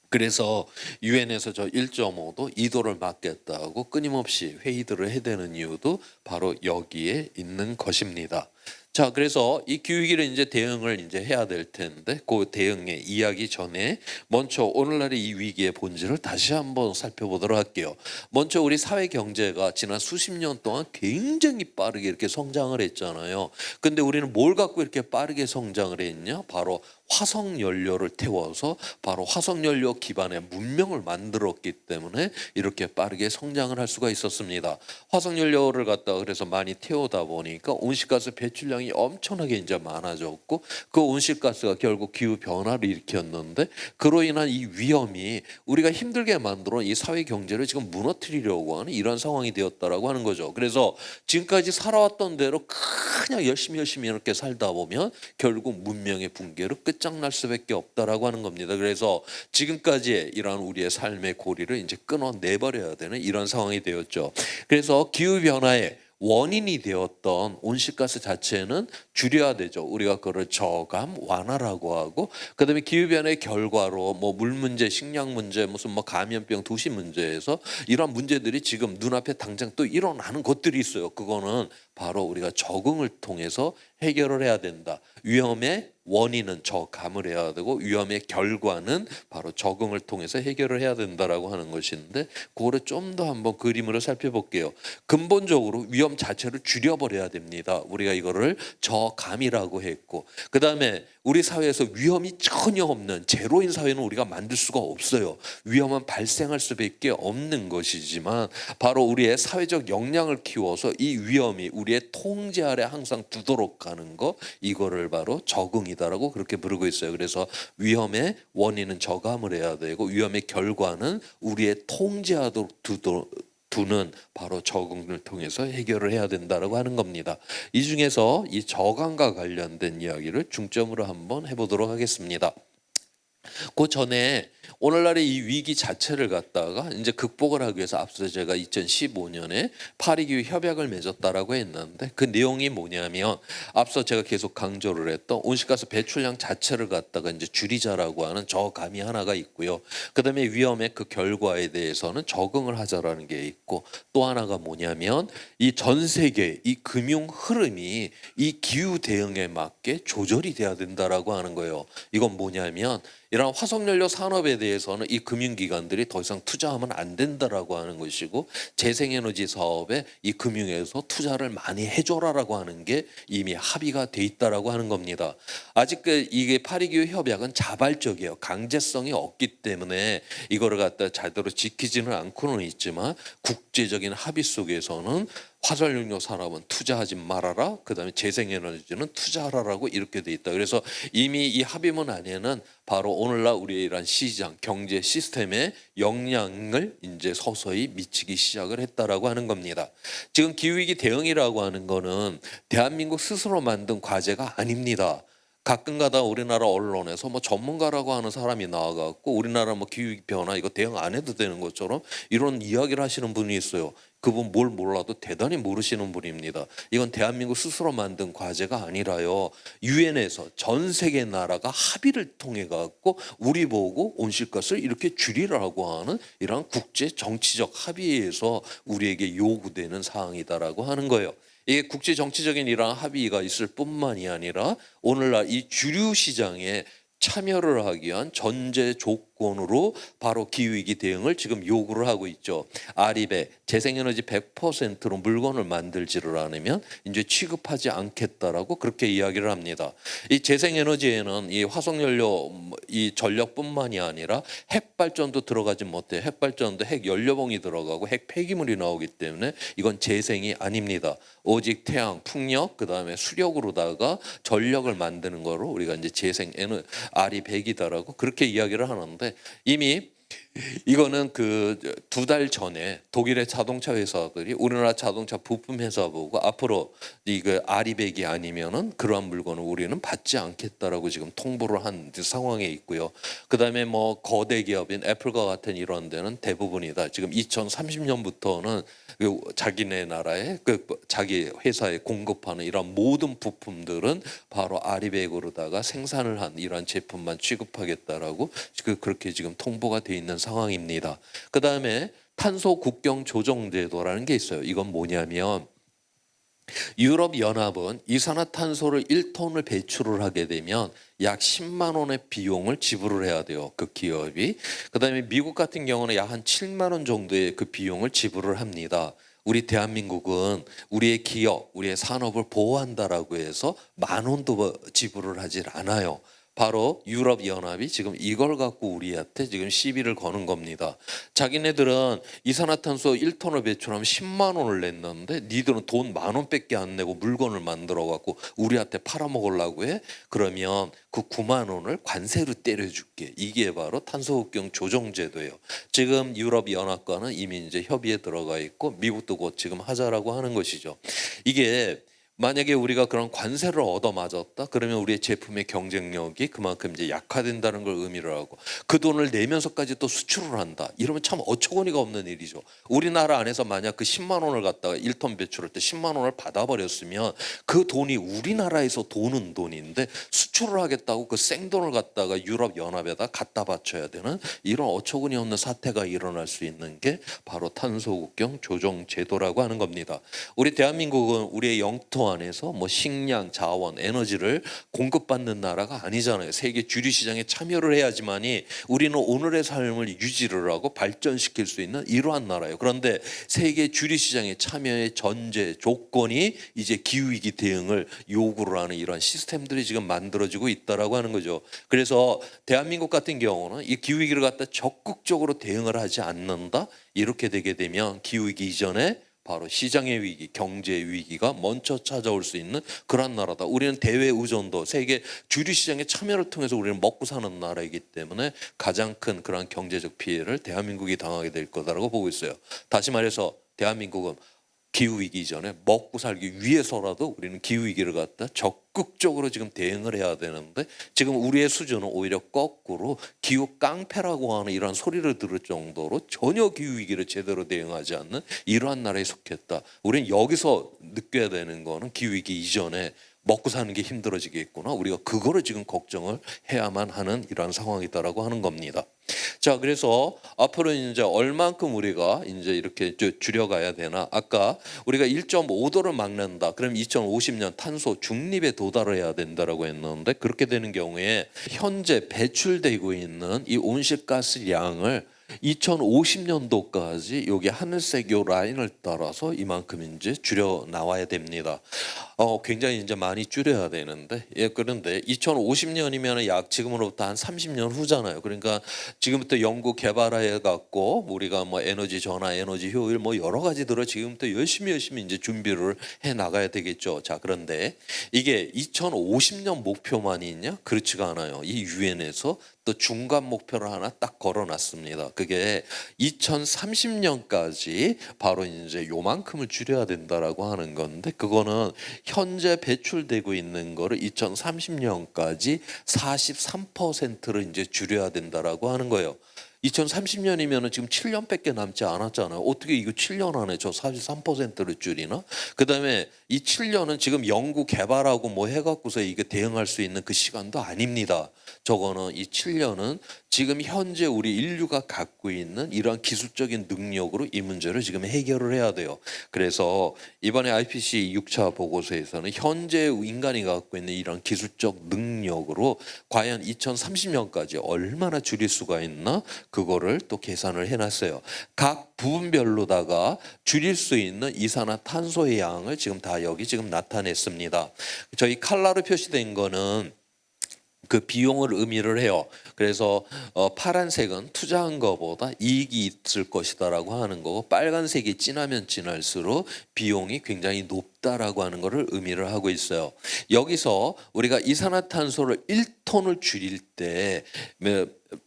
그래서 유엔에서 저 1.5도, 2도를 막겠다고 끊임없이 회의들을 해대는 이유도 바로 여기에 있는 것입니다. 자, 그래서 이 기후위기를 이제 대응을 이제 해야 될 텐데, 그 대응에 이야기 전에 먼저 오늘날의 이 위기의 본질을 다시 한번 살펴보도록 할게요. 먼저 우리 사회 경제가 지난 수십 년 동안 굉장히 빠르게 이렇게 성장을 했잖아요. 근데 우리는 뭘 갖고 이렇게 빠르게 성장을 했냐? 바로 화석 연료를 태워서 바로 화석 연료 기반의 문명을 만들었기 때문에 이렇게 빠르게 성장을 할 수가 있었습니다. 화석 연료를 갖다가 그래서 많이 태우다 보니까 온실가스 배출량이 엄청나게 이제 많아졌고, 그 온실가스가 결국 기후 변화를 일으켰는데, 그로 인한 이 위험이 우리가 힘들게 만들어 이 사회 경제를 지금 무너뜨리려고 하는 이런 상황이 되었다라고 하는 거죠. 그래서 지금까지 살아왔던 대로 그냥 열심히 이렇게 살다 보면 결국 문명의 붕괴로 끝장날 수밖에 없다라고 하는 겁니다. 그래서 지금까지의 이러한 우리의 삶의 고리를 이제 끊어내버려야 되는 이런 상황이 되었죠. 그래서 기후 변화의 원인이 되었던 온실가스 자체는 줄여야 되죠. 우리가 그걸 저감, 완화라고 하고, 그다음에 기후 변화의 결과로 뭐 물 문제, 식량 문제, 무슨 뭐 감염병, 도시 문제에서 이런 문제들이 지금 눈앞에 당장 또 일어나는 것들이 있어요. 그거는 바로 우리가 적응을 통해서 해결을 해야 된다. 위험의 원인은 저감을 해야 되고, 위험의 결과는 바로 적응을 통해서 해결을 해야 된다라고 하는 것인데, 그거를 좀 더 한번 그림으로 살펴볼게요. 근본적으로 위험 자체를 줄여버려야 됩니다. 우리가 이거를 저감이라고 했고, 그 다음에 우리 사회에서 위험이 전혀 없는 제로인 사회는 우리가 만들 수가 없어요. 위험은 발생할 수밖에 없는 것이지만, 바로 우리의 사회적 역량을 키워서 이 위험이 우리의 통제 아래 항상 두도록 하는 거, 이거를 바로 적응이다라고 그렇게 부르고 있어요. 그래서 위험의 원인은 저감을 해야 되고, 위험의 결과는 우리의 통제하도록 두는 바로 적응을 통해서 해결을 해야 된다라고 하는 겁니다. 이 중에서 이 저감과 관련된 이야기를 중점으로 한번 해보도록 하겠습니다. 그 전에 오늘날의 이 위기 자체를 갖다가 이제 극복을 하기 위해서 앞서 제가 2015년에 파리기후 협약을 맺었다라고 했는데, 그 내용이 뭐냐면 앞서 제가 계속 강조를 했던 온실가스 배출량 자체를 갖다가 이제 줄이자라고 하는 저감이 하나가 있고요. 그다음에 위험의 그 결과에 대해서는 적응을 하자라는 게 있고, 또 하나가 뭐냐면 이 전 세계 이 금융 흐름이 이 기후 대응에 맞게 조절이 돼야 된다라고 하는 거예요. 이건 뭐냐면 이런 화석연료 산업에 대해서는 이 금융기관들이 더 이상 투자하면 안 된다라고 하는 것이고, 재생에너지 사업에 이 금융에서 투자를 많이 해줘라라고 하는 게 이미 합의가 돼 있다라고 하는 겁니다. 아직 이게 파리기후 협약은 자발적이에요. 강제성이 없기 때문에 이거를 갖다 제대로 지키지는 않고는 있지만, 국제적인 합의 속에서는 화석연료 산업은 투자하지 말아라, 그다음에 재생에너지는 투자하라라고 이렇게 돼 있다. 그래서 이미 이 합의문 안에는 바로 오늘날 우리의 이런 시장 경제 시스템의 영향을 이제 서서히 미치기 시작을 했다라고 하는 겁니다. 지금 기후위기 대응이라고 하는 거는 대한민국 스스로 만든 과제가 아닙니다. 가끔가다 우리나라 언론에서 뭐 전문가라고 하는 사람이 나와갖고 우리나라 뭐 기후 변화 이거 대응 안 해도 되는 것처럼 이런 이야기를 하시는 분이 있어요. 그분 뭘 몰라도 대단히 모르시는 분입니다. 이건 대한민국 스스로 만든 과제가 아니라요, 유엔에서 전 세계 나라가 합의를 통해 갖고 우리 보고 온실가스를 이렇게 줄이라고 하는 이러한 국제 정치적 합의에서 우리에게 요구되는 사항이다라고 하는 거예요. 이게 국제 정치적인 이러한 합의가 있을 뿐만이 아니라 오늘날 이 주류 시장에 참여를 하기 위한 전제 조건으로 바로 기후위기 대응을 지금 요구를 하고 있죠. 아리배 재생에너지 100%로 물건을 만들지를 않으면 이제 취급하지 않겠다라고 그렇게 이야기를 합니다. 이 재생에너지에는 이 화석연료 이 전력뿐만이 아니라 핵발전도 들어가지 못해. 핵발전도 핵 연료봉이 들어가고 핵 폐기물이 나오기 때문에 이건 재생이 아닙니다. 오직 태양, 풍력, 그다음에 수력으로다가 전력을 만드는 거로 우리가 이제 재생 에너 아리백이다라고 그렇게 이야기를 하는데, 이미 이거는 그 2달 전에 독일의 자동차 회사들이 우리나라 자동차 부품 회사 보고 앞으로 이거 아리백이 아니면은 그러한 물건을 우리는 받지 않겠다라고 지금 통보를 한 상황에 있고요. 그다음에 뭐 거대 기업인 애플과 같은 이런 데는 대부분이다. 지금 2030년부터는 자기네 나라에 그 자기 회사에 공급하는 이런 모든 부품들은 바로 아리백으로다가 생산을 한 이러한 제품만 취급하겠다라고 그렇게 지금 통보가 돼 있는 상황입니다. 그다음에 탄소 국경 조정 제도라는 게 있어요. 이건 뭐냐면 유럽 연합은 이산화탄소를 1톤을 배출을 하게 되면 약 10만 원의 비용을 지불을 해야 돼요. 그 기업이. 그다음에 미국 같은 경우는 약 한 7만 원 정도의 그 비용을 지불을 합니다. 우리 대한민국은 우리의 기업, 우리의 산업을 보호한다라고 해서 10,000원도 지불을 하질 않아요. 바로 유럽 연합이 지금 이걸 갖고 우리한테 지금 시비를 거는 겁니다. 자기네들은 이산화탄소 1톤을 배출하면 10만 원을 냈는데 니들은 돈 10,000원밖에 안 내고 물건을 만들어 갖고 우리한테 팔아먹으려고 해? 그러면 그 9만 원을 관세로 때려줄게. 이게 바로 탄소국경 조정제도예요. 지금 유럽 연합과는 이미 이제 협의에 들어가 있고 미국도 곧 지금 하자라고 하는 것이죠. 이게 만약에 우리가 그런 관세를 얻어맞았다 그러면 우리의 제품의 경쟁력이 그만큼 이제 약화된다는 걸 의미를 하고 그 돈을 내면서까지 또 수출을 한다 이러면 참 어처구니가 없는 일이죠. 우리나라 안에서 만약 그 10만 원을 갖다가 1톤 배출할 때 10만 원을 받아버렸으면 그 돈이 우리나라에서 도는 돈인데 수출을 하겠다고 그 생돈을 갖다가 유럽 연합에다 갖다 바쳐야 되는 이런 어처구니 없는 사태가 일어날 수 있는 게 바로 탄소국경 조정 제도라고 하는 겁니다. 우리 대한민국은 우리의 영토 안에서 뭐 식량, 자원, 에너지를 공급받는 나라가 아니잖아요. 세계 주류 시장에 참여를 해야지만이 우리는 오늘의 삶을 유지를 하고 발전시킬 수 있는 이러한 나라예요. 그런데 세계 주류 시장에 참여의 전제 조건이 이제 기후 위기 대응을 요구를 하는 이러한 시스템들이 지금 만들어지고 있다라고 하는 거죠. 그래서 대한민국 같은 경우는 이 기후 위기를 갖다 적극적으로 대응을 하지 않는다. 이렇게 되게 되면 기후 위기 이전에 바로 시장의 위기, 경제의 위기가 먼저 찾아올 수 있는 그런 나라다. 우리는 대외 의존도 세계 주류 시장의 참여를 통해서 우리는 먹고 사는 나라이기 때문에 가장 큰 그런 경제적 피해를 대한민국이 당하게 될 거다라고 보고 있어요. 다시 말해서 대한민국은 기후 위기 이전에 먹고 살기 위해서라도 우리는 기후 위기를 갖다 적극적으로 지금 대응을 해야 되는데 지금 우리의 수준은 오히려 거꾸로 기후 깡패라고 하는 이러한 소리를 들을 정도로 전혀 기후 위기를 제대로 대응하지 않는 이러한 나라에 속했다. 우리는 여기서 느껴야 되는 거는 기후 위기 이전에 먹고 사는 게 힘들어지겠구나. 우리가 그거를 지금 걱정을 해야만 하는 이러한 상황이다라고 하는 겁니다. 자, 그래서 앞으로 이제 얼만큼 우리가 이제 이렇게 줄여가야 되나? 아까 우리가 1.5도를 막는다. 그럼 2050년 탄소 중립에 도달을 해야 된다라고 했는데 그렇게 되는 경우에 현재 배출되고 있는 이 온실가스 양을 2050년도까지 여기 하늘색 요 라인을 따라서 이만큼 이제 줄여 나와야 됩니다. 굉장히 이제 많이 줄여야 되는데 그런데 2050년이면 약 지금으로부터 한 30년 후잖아요. 그러니까 지금부터 연구 개발해 갖고 우리가 뭐 에너지 전화, 에너지 효율 뭐 여러 가지들을 지금부터 열심히 이제 준비를 해 나가야 되겠죠. 자, 그런데 이게 2050년 목표만이 있냐? 그렇지가 않아요. 이 유엔에서 또 중간 목표를 하나 딱 걸어놨습니다. 그게 2030년까지 바로 이제 요만큼을 줄여야 된다라고 하는 건데 그거는 현재 배출되고 있는 거를 2030년까지 43%를 이제 줄여야 된다라고 하는 거예요. 2030년이면 지금 7년밖에 남지 않았잖아요. 어떻게 이거 7년 안에 저 43%를 줄이나? 그다음에 이 7년은 지금 연구 개발하고 뭐 해갖고서 이게 대응할 수 있는 그 시간도 아닙니다. 저거는 이 7년은 지금 현재 우리 인류가 갖고 있는 이러한 기술적인 능력으로 이 문제를 지금 해결을 해야 돼요. 그래서 이번에 IPCC 6차 보고서에서는 현재 인간이 갖고 있는 이런 기술적 능력으로 과연 2030년까지 얼마나 줄일 수가 있나? 그거를 또 계산을 해놨어요. 각 부분별로다가 줄일 수 있는 이산화탄소의 양을 지금 다 여기 지금 나타냈습니다. 저희 칼라로 표시된 거는 그 비용을 의미를 해요. 그래서 파란색은 투자한 것보다 이익이 있을 것이다라고 하는 거고 빨간색이 진하면 진할수록 비용이 굉장히 높다라고 하는 것을 의미를 하고 있어요. 여기서 우리가 이산화탄소를 1톤 코스톤을 줄일 때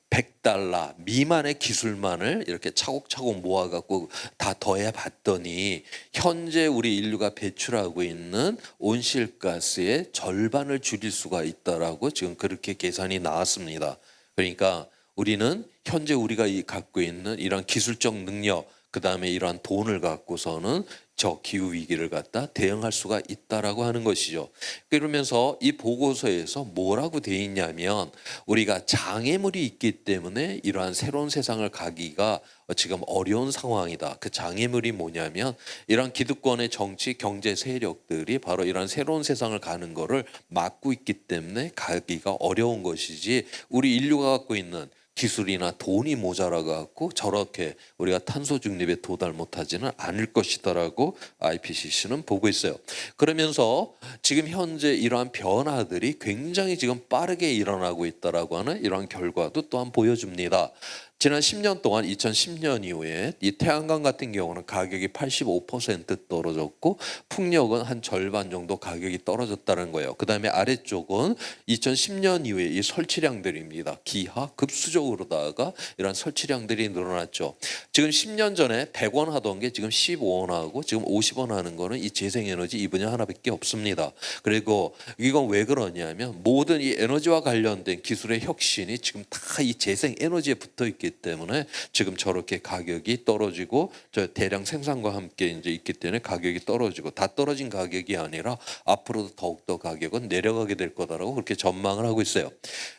$100 미만의 기술만을 이렇게 차곡차곡 모아갖고 다 더해 봤더니 현재 우리 인류가 배출하고 있는 온실가스의 절반을 줄일 수가 있다라고 지금 그렇게 계산이 나왔습니다. 그러니까 우리는 현재 우리가 갖고 있는 이런 기술적 능력, 그 다음에 이러한 돈을 갖고서는 저 기후 위기를 갖다 대응할 수가 있다라고 하는 것이죠. 그러면서 이 보고서에서 뭐라고 돼 있냐면 우리가 장애물이 있기 때문에 이러한 새로운 세상을 가기가 지금 어려운 상황이다. 그 장애물이 뭐냐면 이러한 기득권의 정치, 경제 세력들이 바로 이러한 새로운 세상을 가는 거를 막고 있기 때문에 가기가 어려운 것이지 우리 인류가 갖고 있는 기술이나 돈이 모자라 갖고 저렇게 우리가 탄소 중립에 도달 못하지는 않을 것이다라고 IPCC는 보고 있어요. 그러면서 지금 현재 이러한 변화들이 굉장히 지금 빠르게 일어나고 있다라고 하는 이러한 결과도 또한 보여줍니다. 지난 10년 동안 2010년 이후에 이 태양광 같은 경우는 가격이 85% 떨어졌고 풍력은 한 절반 정도 가격이 떨어졌다는 거예요. 그 다음에 아래쪽은 2010년 이후에 이 설치량들입니다. 기하 급수적으로다가 이런 설치량들이 늘어났죠. 지금 10년 전에 100원 하던 게 지금 15원 하고 지금 50원 하는 거는 이 재생에너지 이 분야 하나밖에 없습니다. 그리고 이건 왜 그러냐면 모든 이 에너지와 관련된 기술의 혁신이 지금 다 이 재생에너지에 붙어 있기 때문에 지금 저렇게 가격이 떨어지고 저 대량 생산과 함께 이제 있기 때문에 가격이 떨어지고 다 떨어진 가격이 아니라 앞으로도 더욱더 가격은 내려가게 될 거다라고 그렇게 전망을 하고 있어요.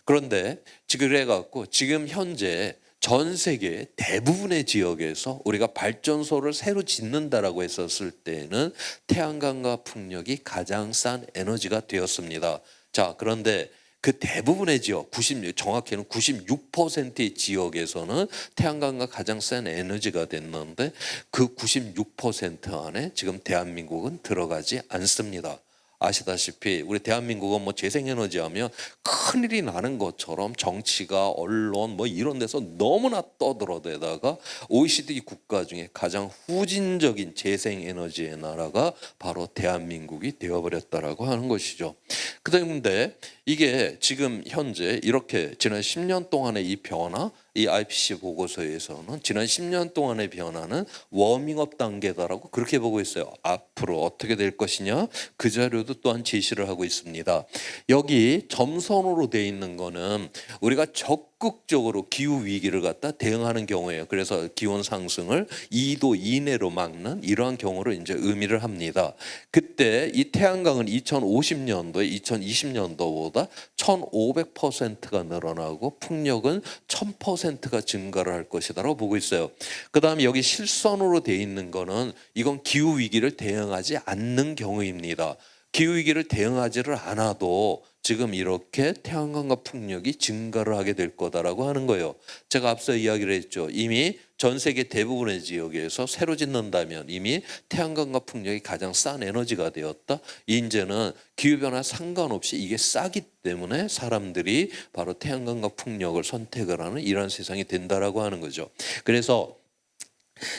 그런데 지금 그래갖고 지금 현재 전 세계 대부분의 지역에서 우리가 발전소를 새로 짓는다라고 했었을 때는 태양광과 풍력이 가장 싼 에너지가 되었습니다. 자, 그런데 그 대부분의 지역, 정확히는 96%의 지역에서는 태양광과 가장 싼 에너지가 됐는데 그 96% 안에 지금 대한민국은 들어가지 않습니다. 아시다시피 우리 대한민국은 뭐 재생에너지 하면 큰일이 나는 것처럼 정치가 언론 뭐 이런 데서 너무나 떠들어대다가 OECD 국가 중에 가장 후진적인 재생에너지의 나라가 바로 대한민국이 되어버렸다라고 하는 것이죠. 그런데 이게 지금 현재 이렇게 지난 10년 동안의 이 변화, 이 IPCC 보고서에서는 지난 10년 동안의 변화는 워밍업 단계다라고 그렇게 보고 있어요. 앞으로 어떻게 될 것이냐 그 자료도 또한 제시를 하고 있습니다. 여기 점선으로 돼 있는 거는 우리가 적극적으로 기후 위기를 갖다 대응하는 경우예요. 그래서 기온 상승을 2도 이내로 막는 이러한 경우를 이제 의미를 합니다. 그때 이 태양광은 2050년도에 2020년도보다 1,500%가 늘어나고 풍력은 1,000%가 증가를 할 것이다라고 보고 있어요. 그다음에 여기 실선으로 돼 있는 거는 이건 기후 위기를 대응하지 않는 경우입니다. 기후 위기를 대응하지를 않아도 지금 이렇게 태양광과 풍력이 증가를 하게 될 거다라고 하는 거예요. 제가 앞서 이야기를 했죠. 이미 전 세계 대부분의 지역에서 새로 짓는다면 이미 태양광과 풍력이 가장 싼 에너지가 되었다. 이제는 기후변화 상관없이 이게 싸기 때문에 사람들이 바로 태양광과 풍력을 선택을 하는 이런 세상이 된다라고 하는 거죠. 그래서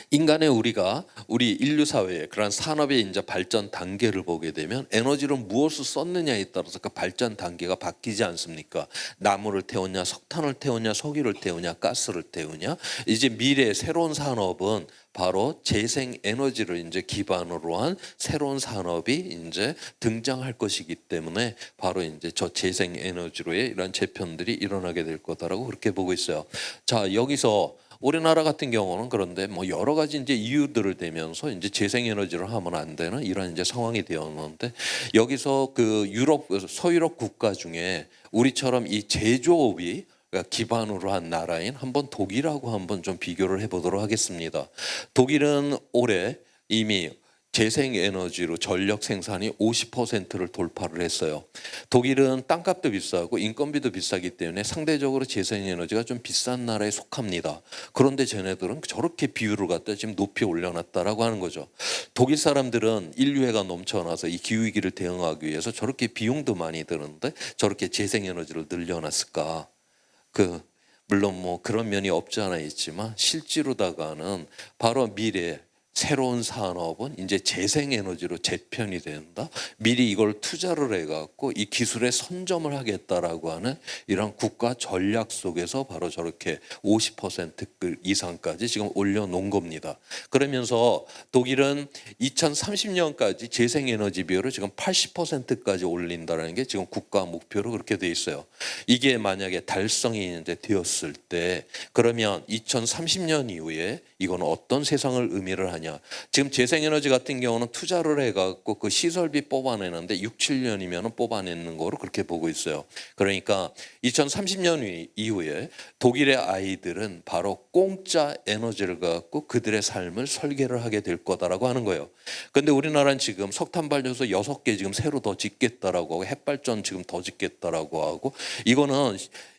인간의 우리 인류 사회의 그런 산업의 이제 발전 단계를 보게 되면 에너지를 무엇을 썼느냐에 따라서 그 발전 단계가 바뀌지 않습니까? 나무를 태우냐, 석탄을 태우냐, 석유를 태우냐, 가스를 태우냐. 이제 미래의 새로운 산업은 바로 재생 에너지를 이제 기반으로 한 새로운 산업이 이제 등장할 것이기 때문에 바로 이제 저 재생 에너지로의 이런 재편들이 일어나게 될 거다라고 그렇게 보고 있어요. 자, 여기서 우리나라 같은 경우는 그런데 뭐 여러 가지 이제 이유들을 대면서 이제 재생에너지를 하면 안 되는 이런 이제 상황이 되었는데 여기서 그 서유럽 국가 중에 우리처럼 이 제조업이 기반으로 한 나라인 한번 독일하고 한번 좀 비교를 해보도록 하겠습니다. 독일은 올해 이미 재생에너지로 전력 생산이 50%를 돌파를 했어요. 독일은 땅값도 비싸고 인건비도 비싸기 때문에 상대적으로 재생에너지가 좀 비싼 나라에 속합니다. 그런데 쟤네들은 저렇게 비율을 갖다 지금 높이 올려놨다라고 하는 거죠. 독일 사람들은 인류애가 넘쳐나서 이 기후위기를 대응하기 위해서 저렇게 비용도 많이 드는데 저렇게 재생에너지를 늘려놨을까? 물론 뭐 그런 면이 없지 않아 있지만 실제로다가는 바로 미래 새로운 산업은 이제 재생에너지로 재편이 된다. 미리 이걸 투자를 해갖고 이 기술에 선점을 하겠다라고 하는 이런 국가 전략 속에서 바로 저렇게 50% 이상까지 지금 올려놓은 겁니다. 그러면서 독일은 2030년까지 재생에너지 비율을 지금 80%까지 올린다는 게 지금 국가 목표로 그렇게 돼 있어요. 이게 만약에 달성이 이제 되었을 때 그러면 2030년 이후에 이건 어떤 세상을 의미를 하냐. 지금 재생에너지 같은 경우는 투자를 해갖고 그 시설비 뽑아내는데 6, 7년이면 뽑아내는 거로 그렇게 보고 있어요. 그러니까 2030년 이후에 독일의 아이들은 바로 공짜 에너지를 갖고 그들의 삶을 설계를 하게 될 거다라고 하는 거예요. 근데 우리나라는 지금 석탄 발전소 6개 지금 새로 더 짓겠다라고 하고 햇발전 지금 더 짓겠다라고 하고 이거는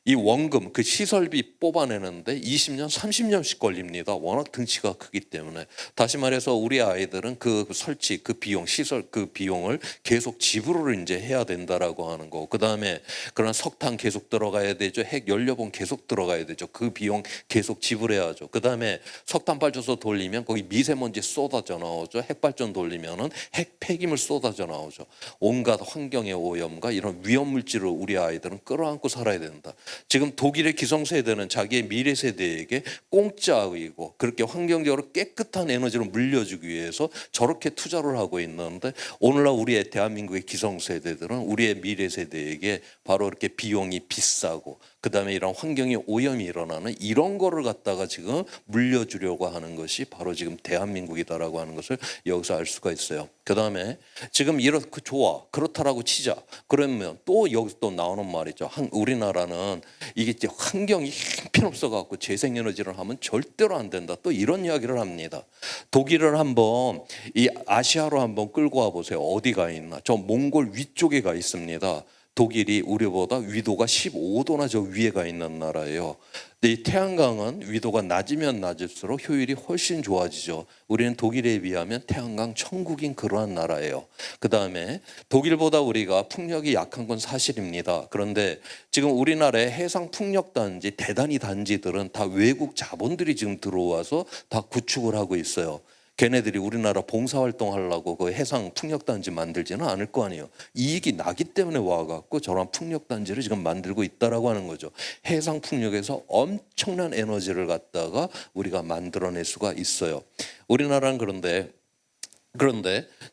이 원금 그 시설비 뽑아내는데 20년 30년씩 걸립니다. 워낙 등치가 크기 때문에. 다시 말해서 우리 아이들은 그 설치 그 비용 시설 그 비용을 계속 지불을 이제 해야 된다라고 하는 거. 그다음에 그런 석탄 계속 들어가야 되죠. 핵 연료봉 계속 들어가야 되죠. 그 비용 계속 지불해야죠. 그다음에 석탄 발전소 돌리면 거기 미세먼지 쏟아져 나오죠. 핵발전 돌리면은 핵 폐기물 쏟아져 나오죠. 온갖 환경의 오염과 이런 위험 물질을 우리 아이들은 끌어안고 살아야 된다. 지금 독일의 기성세대는 자기의 미래 세대에게 공짜이고 그렇게 환경적으로 깨끗한 에너지를 물려주기 위해서 저렇게 투자를 하고 있는데 오늘날 우리의 대한민국의 기성세대들은 우리의 미래 세대에게 바로 이렇게 비용이 비싸고 그다음에 이런 환경의 오염이 일어나는 이런 거를 갖다가 지금 물려주려고 하는 것이 바로 지금 대한민국이다라고 하는 것을 여기서 알 수가 있어요. 그다음에 지금 이렇게 좋아 그렇다라고 치자. 그러면 또 여기서 또 나오는 말이죠. 우리나라는 이게 이제 환경이 형편없어 갖고 재생에너지를 하면 절대로 안 된다. 또 이런 이야기를 합니다. 독일을 한번 이 아시아로 한번 끌고 와 보세요. 어디가 있나? 저 몽골 위쪽에 가 있습니다. 독일이 우리보다 위도가 15도나 저 위에 가 있는 나라예요. 근데 이 태양광은 위도가 낮으면 낮을수록 효율이 훨씬 좋아지죠. 우리는 독일에 비하면 태양광 천국인 그러한 나라예요. 그다음에 독일보다 우리가 풍력이 약한 건 사실입니다. 그런데 지금 우리나라의 해상 풍력 단지 대단히 단지들은 다 외국 자본들이 지금 들어와서 다 구축을 하고 있어요. 걔네들이 우리나라 봉사활동 하려고 그 해상 풍력단지 만들지는 않을 거 아니에요. 이익이 나기 때문에 와갖고 저런 풍력단지를 지금 만들고 있다라고 하는 거죠. 해상 풍력에서 엄청난 에너지를 갖다가 우리가 만들어낼 수가 있어요. 우리나라는 그런데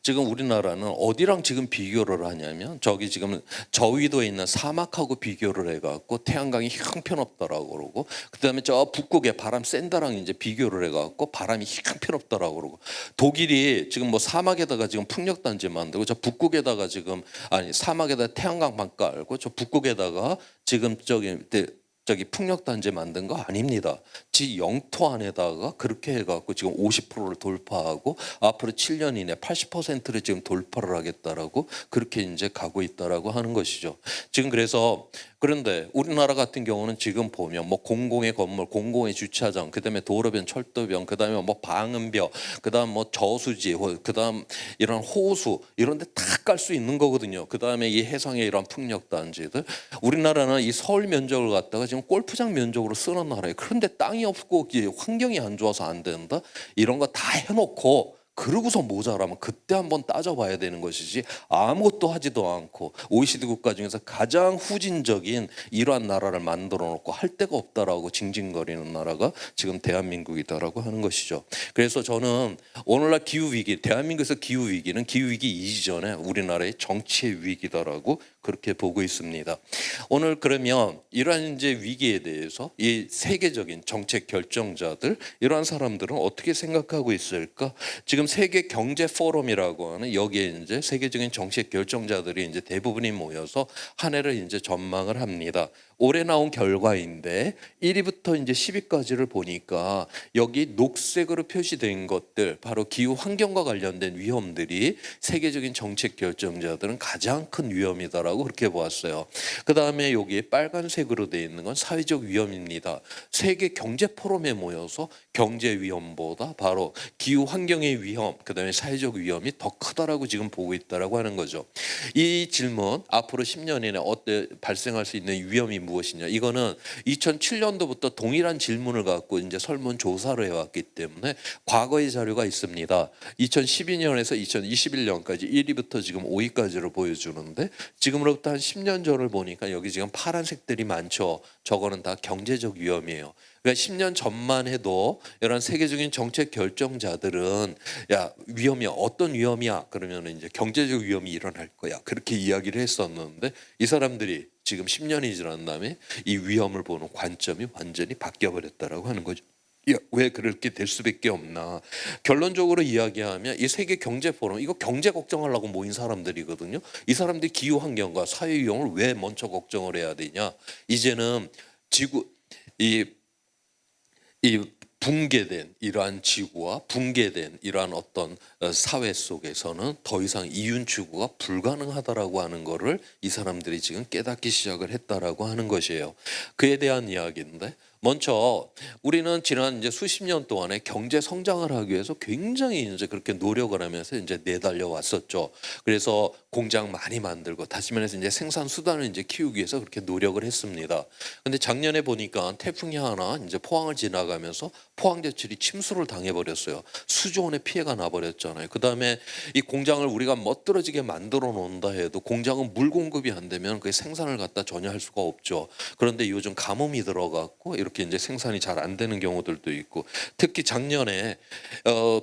지금 우리나라는 어디랑 지금 비교를 하냐면 저기 지금 저위도에 있는 사막하고 비교를 해갖고 태양광이 형편없다라고 그러고 그다음에 저 북극에 바람 센다랑 이제 비교를 해갖고 바람이 형편없다라고 그러고 독일이 지금 뭐 사막에다가 지금 풍력단지 만들고 저 북극에다가 지금 아니 사막에다 태양광 깔고 저 북극에다가 지금 저기 풍력단지 만든 거 아닙니다. 지 영토 안에다가 그렇게 해갖고 지금 50%를 돌파하고 앞으로 7년 이내 80%를 지금 돌파를 하겠다라고 그렇게 이제 가고 있다라고 하는 것이죠. 지금 그런데 우리나라 같은 경우는 지금 보면 뭐 공공의 건물, 공공의 주차장, 그다음에 도로변, 철도변, 그다음에 뭐 방음벽, 그다음 뭐 저수지, 그다음 이런 호수 이런 데 다 깔 수 있는 거거든요. 그다음에 이 해상의 이런 풍력단지들 우리나라는 이 서울 면적을 갖다가 지금 골프장 면적으로 쓰는 나라예요. 그런데 땅이 없고 환경이 안 좋아서 안 된다. 이런 거 다 해놓고 그러고서 모자라면 그때 한번 따져봐야 되는 것이지 아무것도 하지도 않고 OECD 국가 중에서 가장 후진적인 이러한 나라를 만들어 놓고 할 데가 없다라고 징징거리는 나라가 지금 대한민국이다라고 하는 것이죠. 그래서 저는 오늘날 기후위기, 대한민국에서 기후위기는 기후위기 이전에 우리나라의 정치의 위기다라고 그렇게 보고 있습니다. 오늘 그러면 이러한 이제 위기에 대해서 이 세계적인 정책 결정자들 이러한 사람들은 어떻게 생각하고 있을까? 지금 세계 경제 포럼이라고 하는 여기에 이제 세계적인 정책 결정자들이 이제 대부분이 모여서 한 해를 이제 전망을 합니다. 올해 나온 결과인데 1위부터 이제 10위까지를 보니까 여기 녹색으로 표시된 것들 바로 기후 환경과 관련된 위험들이 세계적인 정책 결정자들은 가장 큰 위험이다라고 그렇게 보았어요. 그다음에 여기에 빨간색으로 되어 있는 건 사회적 위험입니다. 세계 경제 포럼에 모여서 경제 위험보다 바로 기후 환경의 위험, 그다음에 사회적 위험이 더 크다라고 지금 보고 있다라고 하는 거죠. 이 질문 앞으로 10년 이내 어때 발생할 수 있는 위험이 무엇이냐? 이거는 2007년도부터 동일한 질문을 갖고 이제 설문 조사를 해왔기 때문에 과거의 자료가 있습니다. 2012년에서 2021년까지 1위부터 지금 5위까지를 보여주는데 지금으로부터 한 10년 전을 보니까 여기 지금 파란색들이 많죠. 저거는 다 경제적 위험이에요. 그러니까 10년 전만 해도 이런 세계적인 정책 결정자들은 야 위험이야 어떤 위험이야 그러면 이제 경제적 위험이 일어날 거야 그렇게 이야기를 했었는데 이 사람들이 지금 10년이 지난 다음에 이 위험을 보는 관점이 완전히 바뀌어 버렸다라고 하는 거죠. 야, 왜 그렇게 될 수밖에 없나? 결론적으로 이야기하면 이 세계 경제 포럼 이거 경제 걱정하려고 모인 사람들이거든요. 이 사람들이 기후 환경과 사회 위험을 왜 먼저 걱정을 해야 되냐? 이제는 지구 이 붕괴된 이러한 지구와 붕괴된 이러한 어떤 사회 속에서는 더 이상 이윤 추구가 불가능하다라고 하는 거를 이 사람들이 지금 깨닫기 시작을 했다라고 하는 것이에요. 그에 대한 이야기인데 먼저 우리는 지난 이제 수십 년 동안에 경제 성장을 하기 위해서 굉장히 이제 그렇게 노력을 하면서 이제 내달려 왔었죠. 그래서 공장 많이 만들고 다시 말해서 이제 생산 수단을 이제 키우기 위해서 그렇게 노력을 했습니다. 근데 작년에 보니까 태풍이 하나 이제 포항을 지나가면서 포항 대출이 침수를 당해버렸어요. 수조 원의 피해가 나버렸잖아요. 그 다음에 이 공장을 우리가 멋들어지게 만들어 놓는다 해도 공장은 물 공급이 안 되면 그 생산을 갖다 전혀 할 수가 없죠. 그런데 요즘 가뭄이 들어갔고 이렇게 이제 생산이 잘 안 되는 경우들도 있고 특히 작년에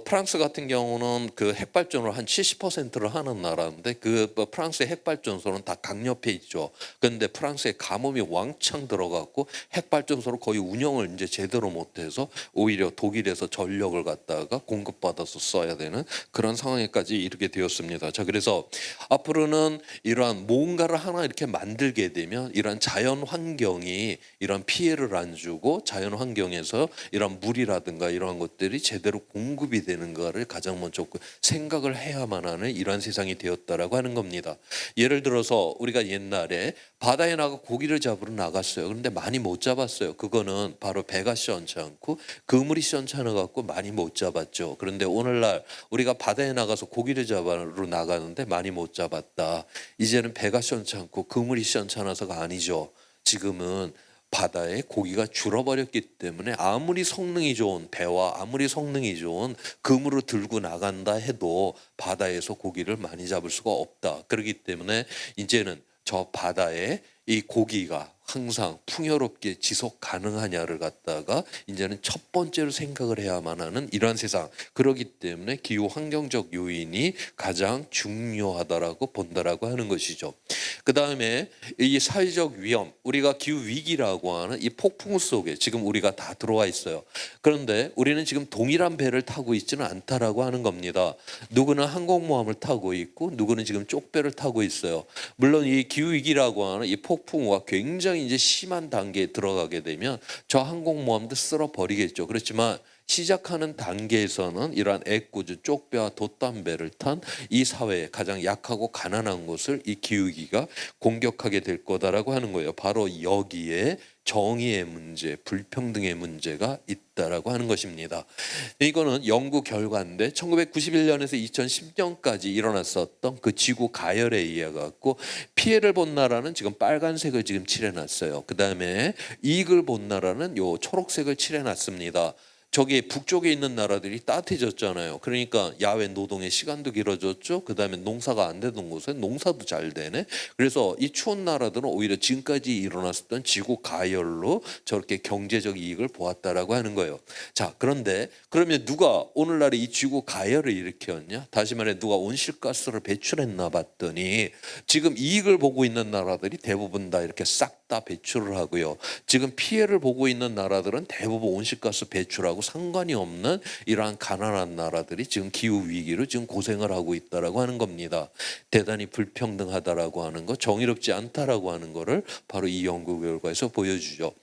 프랑스 같은 경우는 그 핵발전을 한 70%를 하는 나라인데 그 프랑스의 핵발전소는 다 강력해 있죠. 그런데 프랑스의 가뭄이 왕창 들어갔고 핵발전소를 거의 운영을 이제 제대로 못해서 오히려 독일에서 전력을 갖다가 공급받아서 써야 되는 그런 상황에까지 이르게 되었습니다. 자, 그래서 앞으로는 이러한 뭔가를 하나 이렇게 만들게 되면 이러한 자연 환경이 이런 피해를 안 주고 자연 환경에서 이런 물이라든가 이러한 것들이 제대로 공급이 되는가를 가장 먼저 생각을 해야만 하는 이러한 세상이 되었다라고 하는 겁니다. 예를 들어서 우리가 옛날에 바다에 나가 고기를 잡으러 나갔어요. 그런데 많이 못 잡았어요. 그거는 바로 배가 시원치 않고 그물이 시원치 않아 갖고 많이 못 잡았죠. 그런데 오늘날 우리가 바다에 나가서 고기를 잡으러 나가는데 많이 못 잡았다. 이제는 배가 시원치 않고 그물이 시원치 않아서가 아니죠. 지금은 바다에 고기가 줄어버렸기 때문에 아무리 성능이 좋은 배와 아무리 성능이 좋은 그물을 들고 나간다 해도 바다에서 고기를 많이 잡을 수가 없다. 그렇기 때문에 이제는 저 바다에 이 고기가 항상 풍요롭게 지속 가능하냐를 갖다가 이제는 첫 번째로 생각을 해야만 하는 이러한 세상. 그렇기 때문에 기후 환경적 요인이 가장 중요하다라고 본다라고 하는 것이죠. 그 다음에 이 사회적 위험, 우리가 기후 위기라고 하는 이 폭풍 속에 지금 우리가 다 들어와 있어요. 그런데 우리는 지금 동일한 배를 타고 있지는 않다라고 하는 겁니다. 누구는 항공모함을 타고 있고 누구는 지금 쪽배를 타고 있어요. 물론 이 기후 위기라고 하는 이 폭풍우가 굉장히 이제 심한 단계에 들어가게 되면 저 항공모함도 쓸어 버리겠죠. 그렇지만 시작하는 단계에서는 이러한 애꿎은 쪽배와 돛담배를 탄 이 사회에 가장 약하고 가난한 곳을 이 기후위기가 공격하게 될 거다라고 하는 거예요. 바로 여기에 정의의 문제, 불평등의 문제가 있다라고 하는 것입니다. 이거는 연구 결과인데 1991년에서 2010년까지 일어났었던 그 지구 가열에 의해 갖고 피해를 본 나라는 지금 빨간색을 지금 칠해놨어요. 그 다음에 이익을 본 나라는 요 초록색을 칠해놨습니다. 저기 북쪽에 있는 나라들이 따뜻해졌잖아요. 그러니까 야외 노동의 시간도 길어졌죠. 그 다음에 농사가 안 되던 곳에 농사도 잘 되네. 그래서 이 추운 나라들은 오히려 지금까지 일어났었던 지구 가열로 저렇게 경제적 이익을 보았다라고 하는 거예요. 자, 그런데 그러면 누가 오늘날에 이 지구 가열을 일으켰냐? 다시 말해 누가 온실가스를 배출했나 봤더니 지금 이익을 보고 있는 나라들이 대부분 다 이렇게 싹 다 배출을 하고요. 지금 피해를 보고 있는 나라들은 대부분 온실가스 배출하고 상관이 없는 이러한 가난한 나라들이 지금 기후 위기로 지금 고생을 하고 있다라고 하는 겁니다. 대단히 불평등하다라고 하는 거, 정의롭지 않다라고 하는 거를 바로 이 연구 결과에서 보여주죠.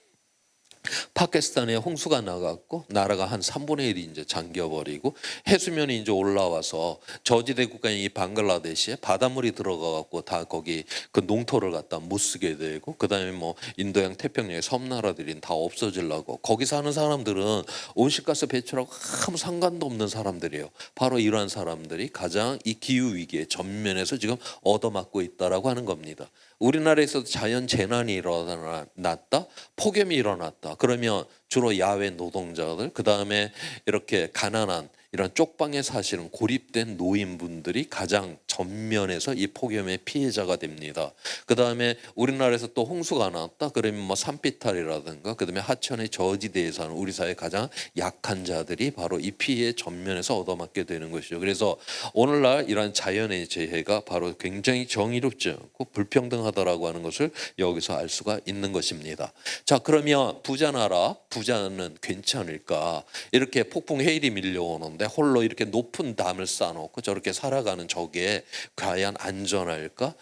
파키스탄에 홍수가 나갔고 나라가 한 3분의 1이 이제 잠겨버리고 해수면이 이제 올라와서 저지대 국가인 이 방글라데시에 바닷물이 들어가갖고 다 거기 그 농토를 갖다 못 쓰게 되고 그다음에 뭐 인도양 태평양의 섬나라들이 다 없어지려고 거기 사는 사람들은 온실가스 배출하고 아무 상관도 없는 사람들이에요. 바로 이러한 사람들이 가장 이 기후 위기의 전면에서 지금 얻어맞고 있다라고 하는 겁니다. 우리나라에서도 자연 재난이 일어났다, 폭염이 일어났다. 그러면 주로 야외 노동자들, 그 다음에 이렇게 가난한 이런 쪽방에 사시는 고립된 노인분들이 가장 전면에서 이 폭염의 피해자가 됩니다. 그 다음에 우리나라에서 또 홍수가 나왔다 그러면 뭐 산비탈이라든가 그 다음에 하천의 저지대에 사는 우리 사회 가장 약한 자들이 바로 이 피해 전면에서 얻어맞게 되는 것이죠. 그래서 오늘날 이러한 자연의 재해가 바로 굉장히 정의롭지 않고 불평등하다라고 하는 것을 여기서 알 수가 있는 것입니다. 자, 그러면 부자 나라, 부자는 괜찮을까? 이렇게 폭풍 해일이 밀려오는데 홀로 이렇게 높은 담을 쌓아놓고 저렇게 살아가는 저게 과연 안전할까?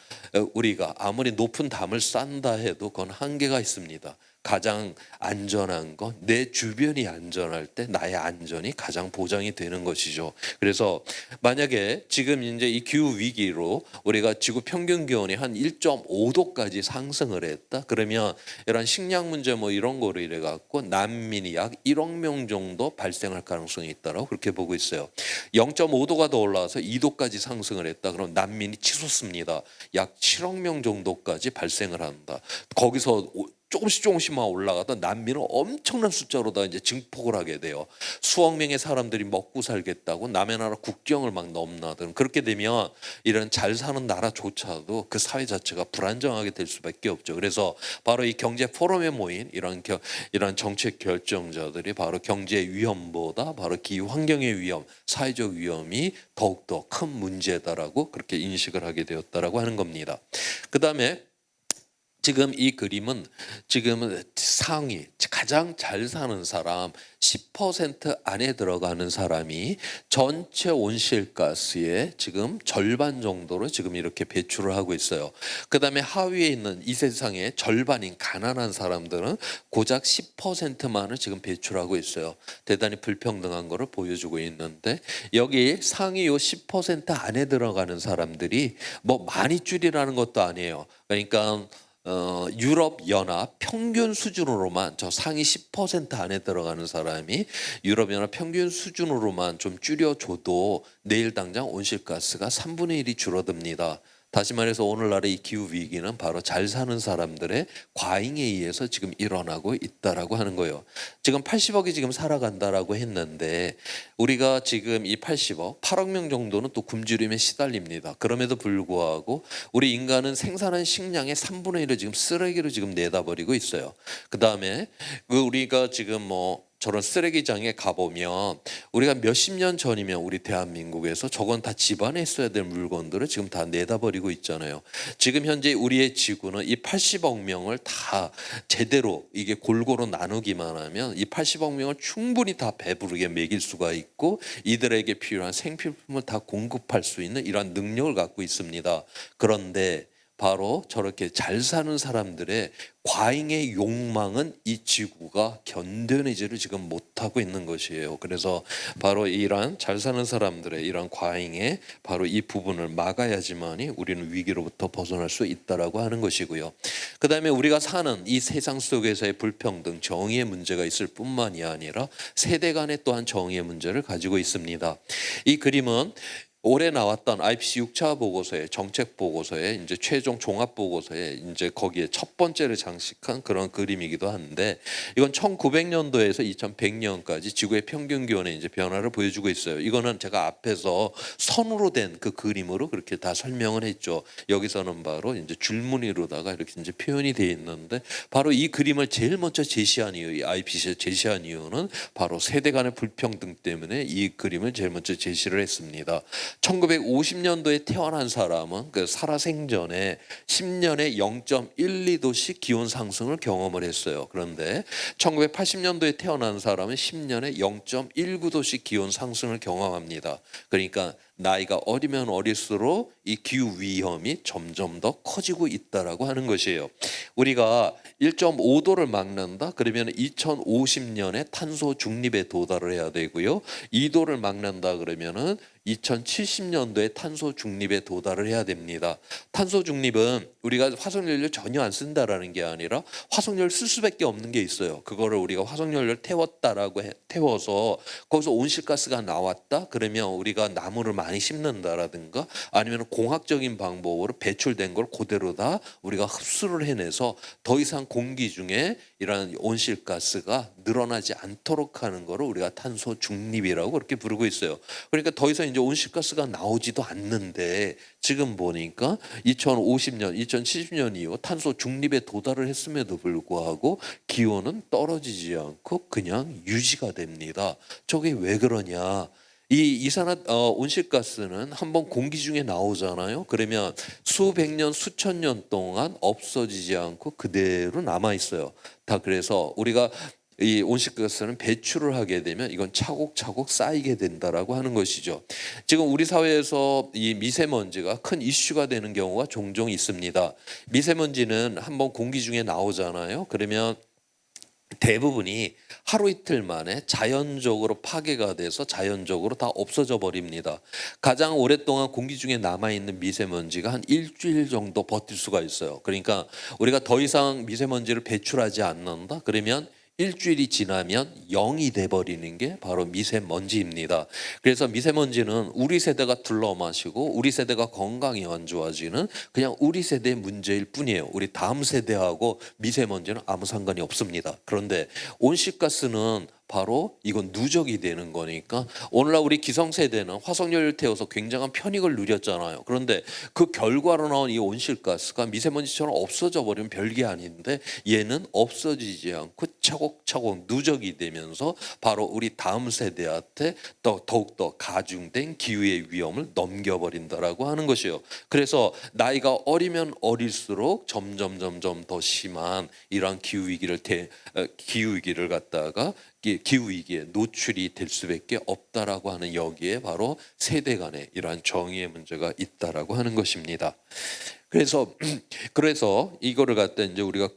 우리가 아무리 높은 담을 쌓는다 해도 그건 한계가 있습니다. 가장 안전한 건 내 주변이 안전할 때 나의 안전이 가장 보장이 되는 것이죠. 그래서 만약에 지금 이제 이 기후 위기로 우리가 지구 평균 기온이 한 1.5도까지 상승을 했다. 그러면 이런 식량 문제 뭐 이런 거를 이래 갖고 난민이 약 1억 명 정도 발생할 가능성이 있다라고 그렇게 보고 있어요. 0.5도가 더 올라와서 2도까지 상승을 했다. 그럼 난민이 치솟습니다. 약 7억 명 정도까지 발생을 한다. 거기서 조금씩만 올라가다 난민은 엄청난 숫자로 다 이제 증폭을 하게 돼요. 수억 명의 사람들이 먹고 살겠다고 남의 나라 국경을 막 넘나드는, 그렇게 되면 이런 잘 사는 나라조차도 그 사회 자체가 불안정하게 될 수밖에 없죠. 그래서 바로 이 경제 포럼에 모인 이런 정책 결정자들이 바로 경제 위험보다 바로 기후 환경의 위험, 사회적 위험이 더욱더 큰 문제다라고 그렇게 인식을 하게 되었다라고 하는 겁니다. 그다음에 지금 이 그림은 지금 상위 가장 잘 사는 사람 10% 안에 들어가는 사람이 전체 온실가스의 지금 절반 정도로 지금 이렇게 배출을 하고 있어요. 그다음에 하위에 있는 이 세상의 절반인 가난한 사람들은 고작 10%만을 지금 배출하고 있어요. 대단히 불평등한 것을 보여주고 있는데 여기 상위 요 10% 안에 들어가는 사람들이 뭐 많이 줄이라는 것도 아니에요. 그러니까 유럽 연합 평균 수준으로만 저 상위 10% 안에 들어가는 사람이 유럽 연합 평균 수준으로만 좀 줄여줘도 내일 당장 온실가스가 3분의 1이 줄어듭니다. 다시 말해서 오늘날의 이 기후 위기는 바로 잘 사는 사람들의 과잉에 의해서 지금 일어나고 있다라고 하는 거예요. 지금 80억이 지금 살아간다라고 했는데 우리가 지금 이 80억, 8억 명 정도는 또 굶주림에 시달립니다. 그럼에도 불구하고 우리 인간은 생산한 식량의 3분의 1을 지금 쓰레기로 지금 내다버리고 있어요. 그 다음에 우리가 지금 뭐 저런 쓰레기장에 가보면 우리가 몇십 년 전이면 우리 대한민국에서 저건 다 집안에 있어야 될 물건들을 지금 다 내다버리고 있잖아요. 지금 현재 우리의 지구는 이 80억 명을 다 제대로 이게 골고루 나누기만 하면 이 80억 명을 충분히 다 배부르게 먹일 수가 있고 이들에게 필요한 생필품을 다 공급할 수 있는 이러한 능력을 갖고 있습니다. 그런데 바로 저렇게 잘 사는 사람들의 과잉의 욕망은 이 지구가 견뎌내지를 지금 못하고 있는 것이에요. 그래서 바로 이러한 잘 사는 사람들의 이러한 과잉의 바로 이 부분을 막아야지만이 우리는 위기로부터 벗어날 수 있다라고 하는 것이고요. 그 다음에 우리가 사는 이 세상 속에서의 불평등, 정의의 문제가 있을 뿐만이 아니라 세대 간의 또한 정의의 문제를 가지고 있습니다. 이 그림은 올해 나왔던 IPCC 6차 보고서의 정책 보고서의 이제 최종 종합 보고서에 이제 거기에 첫 번째를 장식한 그런 그림이기도 한데 이건 1900년도에서 2100년까지 지구의 평균 기온의 이제 변화를 보여주고 있어요. 이거는 제가 앞에서 선으로 된 그 그림으로 그렇게 다 설명을 했죠. 여기서는 바로 이제 줄무늬로다가 이렇게 이제 표현이 되어 있는데 바로 이 그림을 제일 먼저 제시한 이유, 이 IPCC에 제시한 이유는 바로 세대 간의 불평등 때문에 이 그림을 제일 먼저 제시를 했습니다. 1950년도에 태어난 사람은 그 살아생전에 10년에 0.12도씩 기온 상승을 경험을 했어요. 그런데 1980년도에 태어난 사람은 10년에 0.19도씩 기온 상승을 경험합니다. 그러니까 나이가 어리면 어릴수록 이 기후 위험이 점점 더 커지고 있다라고 하는 것이에요. 우리가 1.5도를 막는다 그러면 2050년에 탄소 중립에 도달을 해야 되고요. 2도를 막는다 그러면은 2070년도에 탄소 중립에 도달을 해야 됩니다. 탄소 중립은 우리가 화석연료 전혀 안 쓴다라는 게 아니라 화석연료 쓸 수밖에 없는 게 있어요. 그거를 우리가 화석연료를 태워서 거기서 온실가스가 나왔다. 그러면 우리가 나무를 많이 심는다라든가 아니면 공학적인 방법으로 배출된 걸 그대로다 우리가 흡수를 해내서 더 이상 공기 중에 이러한 온실가스가 늘어나지 않도록 하는 거를 우리가 탄소 중립이라고 그렇게 부르고 있어요. 그러니까 더 이상 이제 온실가스가 나오지도 않는데 지금 보니까 2050년, 2070년 이후 탄소 중립에 도달을 했음에도 불구하고 기온은 떨어지지 않고 그냥 유지가 됩니다. 저게 왜 그러냐? 이 이산화 온실가스는 한번 공기 중에 나오잖아요. 그러면 수백 년, 수천 년 동안 없어지지 않고 그대로 남아 있어요. 다 그래서 우리가 이 온실가스는 배출을 하게 되면 이건 차곡차곡 쌓이게 된다라고 하는 것이죠. 지금 우리 사회에서 이 미세먼지가 큰 이슈가 되는 경우가 종종 있습니다. 미세먼지는 한번 공기 중에 나오잖아요. 그러면 대부분이 하루 이틀 만에 자연적으로 파괴가 돼서 자연적으로 다 없어져 버립니다. 가장 오랫동안 공기 중에 남아있는 미세먼지가 한 일주일 정도 버틸 수가 있어요. 그러니까 우리가 더 이상 미세먼지를 배출하지 않는다 그러면 일주일이 지나면 0이 돼버리는 게 바로 미세먼지입니다. 그래서 미세먼지는 우리 세대가 둘러마시고 우리 세대가 건강이 안 좋아지는 그냥 우리 세대의 문제일 뿐이에요. 우리 다음 세대하고 미세먼지는 아무 상관이 없습니다. 그런데 온실가스는 바로 이건 누적이 되는 거니까 오늘날 우리 기성세대는 화석연료를 태워서 굉장한 편익을 누렸잖아요. 그런데 그 결과로 나온 이 온실가스가 미세먼지처럼 없어져 버리면 별게 아닌데 얘는 없어지지 않고 차곡차곡 누적이 되면서 바로 우리 다음 세대한테 더욱더 가중된 기후의 위험을 넘겨버린다라고 하는 것이에요. 그래서 나이가 어리면 어릴수록 점점 더 심한 이러한 기후위기를 갖다가 기후위기에 노출이 될 수밖에 없다라고 하는 여기에 바로 세대 간의 이러한 정의의 문제가 있다라고 하는 것입니다. 그래서 이거를 갖다 이제 우리가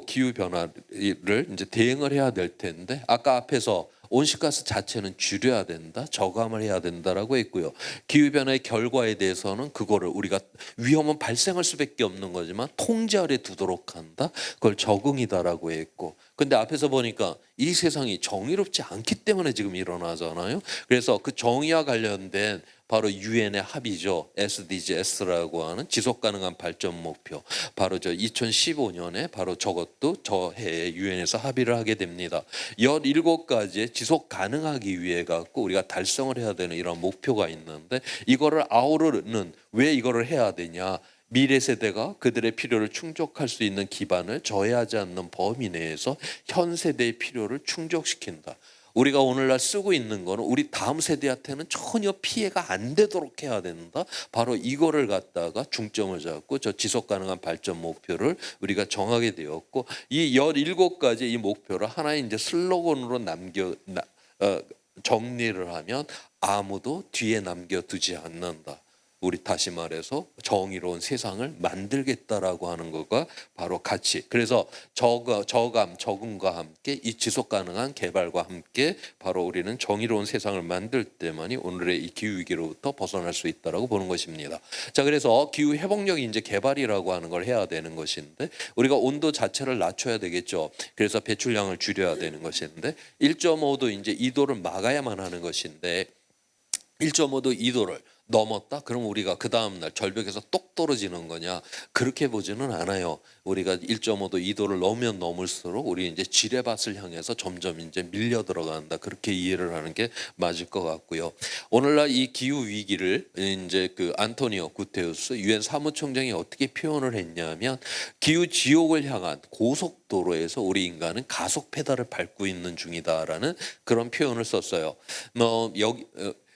기후 변화를 이제 대응을 해야 될 텐데 아까 앞에서 온실가스 자체는 줄여야 된다, 저감을 해야 된다라고 했고요. 기후 변화의 결과에 대해서는 그거를 우리가 위험은 발생할 수밖에 없는 거지만 통제 아래 두도록 한다. 그걸 적응이다라고 했고. 근데 앞에서 보니까 이 세상이 정의롭지 않기 때문에 지금 일어나잖아요. 그래서 그 정의와 관련된 바로 유엔의 합의죠. SDGs라고 하는 지속 가능한 발전 목표. 바로 2015년에 바로 저것도 저 해에 유엔에서 합의를 하게 됩니다. 17가지의 지속 가능하기 위해 갖고 우리가 달성을 해야 되는 이런 목표가 있는데 이거를 아우르는 왜 이거를 해야 되냐? 미래 세대가 그들의 필요를 충족할 수 있는 기반을 저해하지 않는 범위 내에서 현 세대의 필요를 충족시킨다. 우리가 오늘날 쓰고 있는 거는 우리 다음 세대한테는 전혀 피해가 안 되도록 해야 된다. 바로 이거를 갖다가 중점을 잡고 저 지속 가능한 발전 목표를 우리가 정하게 되었고 이 17가지 이 목표를 하나의 이제 슬로건으로 정리를 하면 아무도 뒤에 남겨두지 않는다. 우리 다시 말해서 정의로운 세상을 만들겠다라고 하는 것과 바로 같이 그래서 적응과 함께 이 지속 가능한 개발과 함께 바로 우리는 정의로운 세상을 만들 때만이 오늘의 이 기후 위기로부터 벗어날 수 있다라고 보는 것입니다. 자, 그래서 기후 회복력이 이제 개발이라고 하는 걸 해야 되는 것인데 우리가 온도 자체를 낮춰야 되겠죠. 그래서 배출량을 줄여야 되는 것인데 1.5도 이제 2도를 막아야만 하는 것인데 1.5도 2도를 넘었다? 그럼 우리가 그 다음날 절벽에서 똑 떨어지는 거냐? 그렇게 보지는 않아요. 우리가 1.5도, 2도를 넘으면 넘을수록 우리 이제 지뢰밭을 향해서 점점 이제 밀려 들어간다. 그렇게 이해를 하는 게 맞을 것 같고요. 오늘날 이 기후 위기를 이제 그 안토니오 구테우스 유엔 사무총장이 어떻게 표현을 했냐면 기후 지옥을 향한 고속도로에서 우리 인간은 가속 페달을 밟고 있는 중이다라는 그런 표현을 썼어요.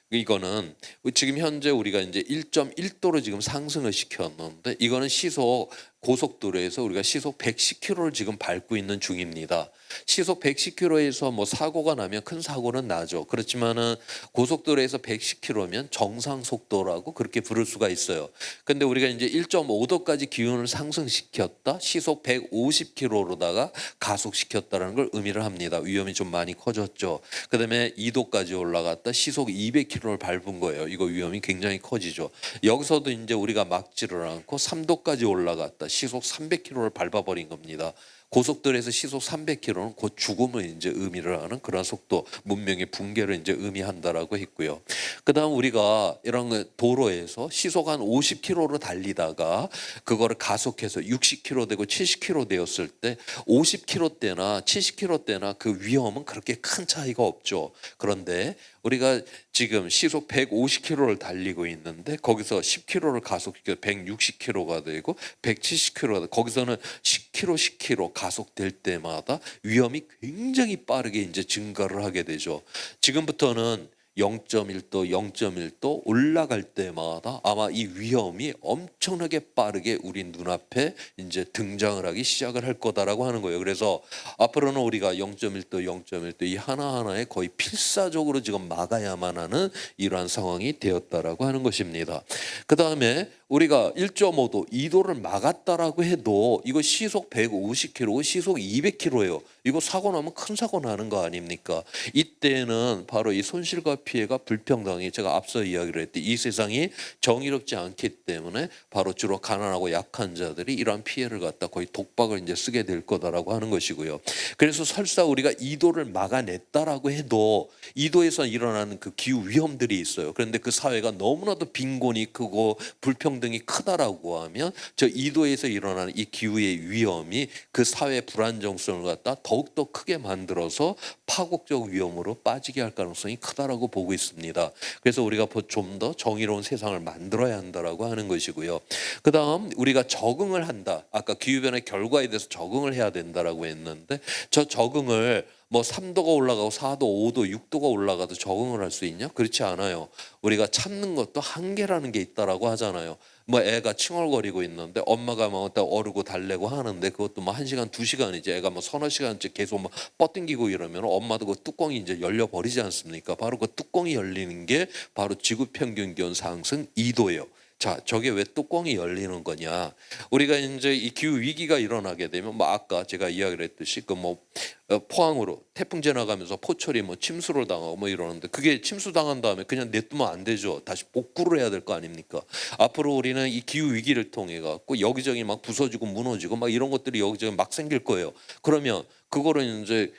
이거는 지금 현재 우리가 이제 1.1도로 지금 상승을 시켰는데 이거는 시속 고속도로에서 우리가 시속 110km를 지금 밟고 있는 중입니다. 시속 110km에서 뭐 사고가 나면 큰 사고는 나죠. 그렇지만은 고속도로에서 110km면 정상 속도라고 그렇게 부를 수가 있어요. 근데 우리가 이제 1.5도까지 기온을 상승시켰다, 시속 150km로다가 가속시켰다라는 걸 의미를 합니다. 위험이 좀 많이 커졌죠. 그다음에 2도까지 올라갔다, 시속 200km를 밟은 거예요. 이거 위험이 굉장히 커지죠. 여기서도 이제 우리가 막지를 않고 3도까지 올라갔다, 시속 300km를 밟아버린 겁니다. 고속도로에서 시속 300km는 곧 죽음을 이제 의미를 하는 그런 속도, 문명의 붕괴를 이제 의미한다라고 했고요. 그다음 우리가 이런 도로에서 시속 한 50km로 달리다가 그거를 가속해서 60km 되고 70km 되었을 때 50km대나 70km대나 그 위험은 그렇게 큰 차이가 없죠. 그런데 우리가 지금 시속 150km를 달리고 있는데 거기서 10km를 가속시켜 160km가 되고 170km가 거기서는 10km, 10km 가속될 때마다 위험이 굉장히 빠르게 이제 증가를 하게 되죠. 지금부터는 0.1도, 0.1도 올라갈 때마다 아마 이 위험이 엄청나게 빠르게 우리 눈앞에 이제 등장을 하기 시작을 할 거다라고 하는 거예요. 그래서 앞으로는 우리가 0.1도, 0.1도 이 하나하나에 거의 필사적으로 지금 막아야만 하는 이러한 상황이 되었다라고 하는 것입니다. 그 다음에 우리가 1.5도, 2도를 막았다라고 해도 이거 시속 150km, 시속 200km예요. 이거 사고 나면 큰 사고 나는 거 아닙니까? 이때는 바로 이 손실과 피해가 불평등이, 제가 앞서 이야기를 했듯이 이 세상이 정의롭지 않기 때문에 바로 주로 가난하고 약한 자들이 이러한 피해를 갖다 거의 독박을 이제 쓰게 될 거다라고 하는 것이고요. 그래서 설사 우리가 2도를 막아냈다라고 해도 2도에서 일어나는 그 기후 위험들이 있어요. 그런데 그 사회가 너무나도 빈곤이 크고 불평등이 크다라고 하면 저 2도에서 일어나는 이 기후의 위험이 그 사회 불안정성을 갖다 더욱더 크게 만들어서 파국적 위험으로 빠지게 할 가능성이 크다라고 보고 있습니다. 그래서 우리가 좀 더 정의로운 세상을 만들어야 한다라고 하는 것이고요. 그 다음 우리가 적응을 한다. 아까 기후변화의 결과에 대해서 적응을 해야 된다라고 했는데 저 적응을 뭐 3도가 올라가고 4도, 5도, 6도가 올라가도 적응을 할 수 있냐? 그렇지 않아요. 우리가 참는 것도 한계라는 게 있다라고 하잖아요. 뭐 애가 칭얼거리고 있는데 엄마가 뭐 어르고 달래고 하는데 그것도 뭐 1시간, 2시간이지 애가 뭐 서너 시간째 계속 뭐 뻗당기고 이러면 엄마도 그 뚜껑이 이제 열려 버리지 않습니까? 바로 그 뚜껑이 열리는 게 바로 지구 평균 기온 상승 2도예요. 자, 저게 왜 뚜껑이 열리는 거냐? 우리가 이제 이 기후 위기가 일어나게 되면 뭐 아까 제가 이야기를 했듯이 그 뭐 포항으로 태풍 지나가면서 포철이 뭐 침수를 당하고 뭐 이러는데 그게 침수 당한 다음에 그냥 냅두면 안 되죠. 다시 복구를 해야 될 거 아닙니까? 앞으로 우리는 이 기후 위기를 통해 갖고 여기저기 막 부서지고 무너지고 막 이런 것들이 여기저기 막 생길 거예요. 그러면 그거를 이제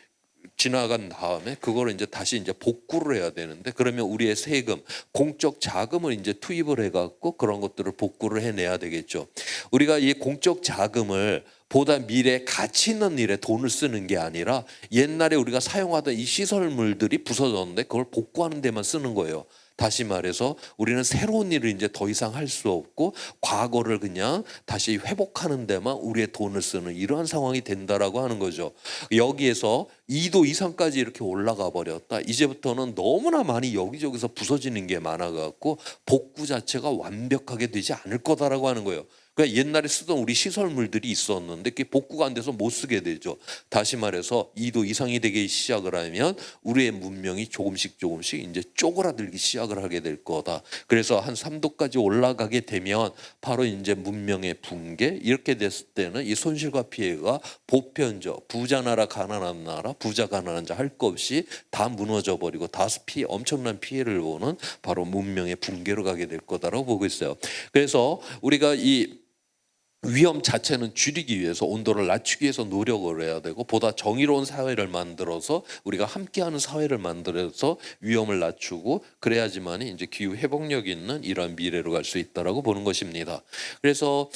지나간 다음에 그거를 이제 다시 이제 복구를 해야 되는데 그러면 우리의 세금, 공적 자금을 이제 투입을 해갖고 그런 것들을 복구를 해내야 되겠죠. 우리가 이 공적 자금을 보다 미래에 가치 있는 일에 돈을 쓰는 게 아니라 옛날에 우리가 사용하던 이 시설물들이 부서졌는데 그걸 복구하는 데만 쓰는 거예요. 다시 말해서 우리는 새로운 일을 이제 더 이상 할 수 없고 과거를 그냥 다시 회복하는 데만 우리의 돈을 쓰는 이러한 상황이 된다라고 하는 거죠. 여기에서 2도 이상까지 이렇게 올라가 버렸다. 이제부터는 너무나 많이 여기저기서 부서지는 게 많아갖고 복구 자체가 완벽하게 되지 않을 거다라고 하는 거예요. 그러니까 옛날에 쓰던 우리 시설물들이 있었는데 그게 복구가 안 돼서 못 쓰게 되죠. 다시 말해서 2도 이상이 되기 시작을 하면 우리의 문명이 조금씩 이제 쪼그라들기 시작을 하게 될 거다. 그래서 한 3도까지 올라가게 되면 바로 이제 문명의 붕괴, 이렇게 됐을 때는 이 손실과 피해가 보편적, 부자 나라 가난한 나라, 부자 가난한 자 할 것 없이 다 무너져 버리고 다 엄청난 피해를 보는 바로 문명의 붕괴로 가게 될 거다라고 보고 있어요. 그래서 우리가 이 위험 자체는 줄이기 위해서 온도를 낮추기 위해서 노력을 해야 되고 보다 정의로운 사회를 만들어서 우리가 함께하는 사회를 만들어서 위험을 낮추고 그래야지만 이제 기후 회복력 있는 이러한 미래로 갈 수 있다라고 보는 것입니다. 그래서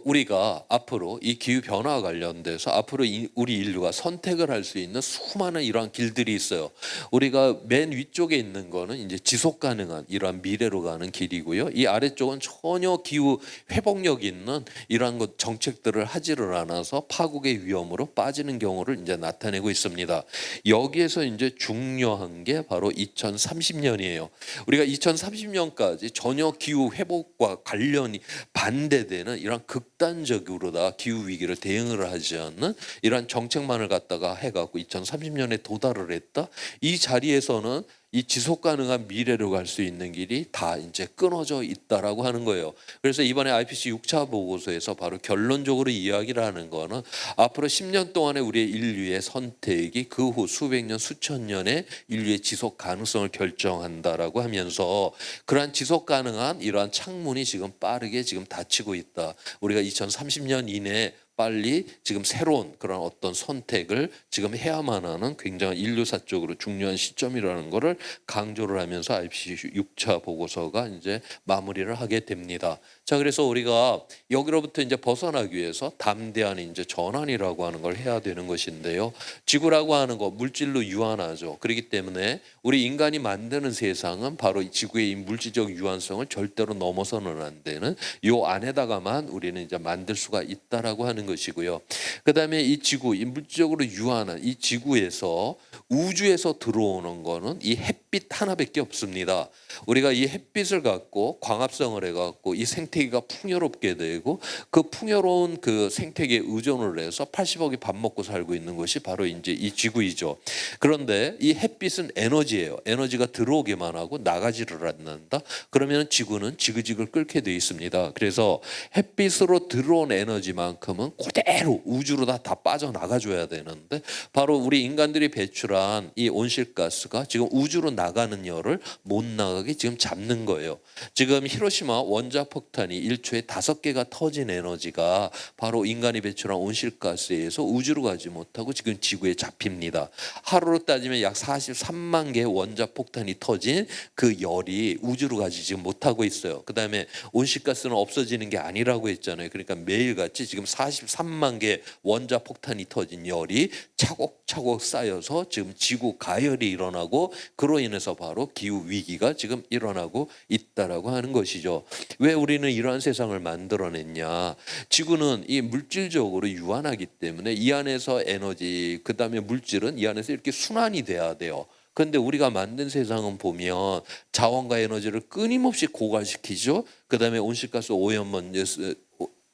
우리가 앞으로 이 기후 변화와 관련돼서 앞으로 우리 인류가 선택을 할 수 있는 수많은 이러한 길들이 있어요. 우리가 맨 위쪽에 있는 거는 이제 지속 가능한 이러한 미래로 가는 길이고요. 이 아래쪽은 전혀 기후 회복력 있는 이러한 것 정책들을 하지를 않아서 파국의 위험으로 빠지는 경우를 이제 나타내고 있습니다. 여기에서 이제 중요한 게 바로 2030년이에요. 우리가 2030년까지 전혀 기후 회복과 관련이 반대되는 이런 극단적으로 다 기후 위기를 대응을 하지 않는 이러한 정책만을 갖다가 해갖고 2030년에 도달을 했다. 이 자리에서는 이 지속 가능한 미래로 갈 수 있는 길이 다 이제 끊어져 있다라고 하는 거예요. 그래서 이번에 IPCC 6차 보고서에서 바로 결론적으로 이야기를 하는 거는 앞으로 10년 동안의 우리의 인류의 선택이 그 후 수백 년 수천 년의 인류의 지속 가능성을 결정한다라고 하면서 그러한 지속 가능한 이러한 창문이 지금 빠르게 지금 닫히고 있다. 우리가 2030년 이내에 빨리 지금 새로운 그런 어떤 선택을 지금 해야만 하는 굉장히 인류사적으로 중요한 시점이라는 것을 강조를 하면서 IPCC 6차 보고서가 이제 마무리를 하게 됩니다. 자, 그래서 우리가 여기로부터 이제 벗어나기 위해서 담대한 이제 전환이라고 하는 걸 해야 되는 것인데요. 지구라고 하는 거 물질로 유한하죠. 그렇기 때문에 우리 인간이 만드는 세상은 바로 이 지구의 이 물질적 유한성을 절대로 넘어서는 안 되는 요 안에다가만 우리는 이제 만들 수가 있다라고 하는 것이고요. 그다음에 이 지구, 이 물질적으로 유한한 이 지구에서 우주에서 들어오는 거는 이 햇빛 하나밖에 없습니다. 우리가 이 햇빛을 갖고 광합성을 해갖고 이 생태계가 풍요롭게 되고 그 풍요로운 그 생태계에 의존을 해서 80억이 밥 먹고 살고 있는 것이 바로 이제 이 지구이죠. 그런데 이 햇빛은 에너지예요. 에너지가 들어오기만 하고 나가지를 않는다. 그러면 지구는 지그지글 끓게 돼 있습니다. 그래서 햇빛으로 들어온 에너지만큼은 그대로 우주로 다 빠져나가 줘야 되는데 바로 우리 인간들이 배출한 이 온실가스가 지금 우주로 나가는 열을 못 나가게 지금 잡는 거예요. 지금 히로시마 원자폭탄이 1초에 5개가 터진 에너지가 바로 인간이 배출한 온실가스에 의해서 우주로 가지 못하고 지금 지구에 잡힙니다. 하루로 따지면 약 43만 개의 원자폭탄이 터진 그 열이 우주로 가지 지금 못하고 있어요. 그다음에 온실가스는 없어지는 게 아니라고 했잖아요. 그러니까 매일같이 지금 43만 개 원자폭탄이 터진 열이 차곡차곡 쌓여서 지금 지구 가열이 일어나고 그로 인해서 바로 기후 위기가 지금 일어나고 있다라고 하는 것이죠. 왜 우리는 이러한 세상을 만들어냈냐? 지구는 이 물질적으로 유한하기 때문에 이 안에서 에너지, 그다음에 물질은 이 안에서 이렇게 순환이 돼야 돼요. 그런데 우리가 만든 세상은 보면 자원과 에너지를 끊임없이 고갈시키죠. 그다음에 온실가스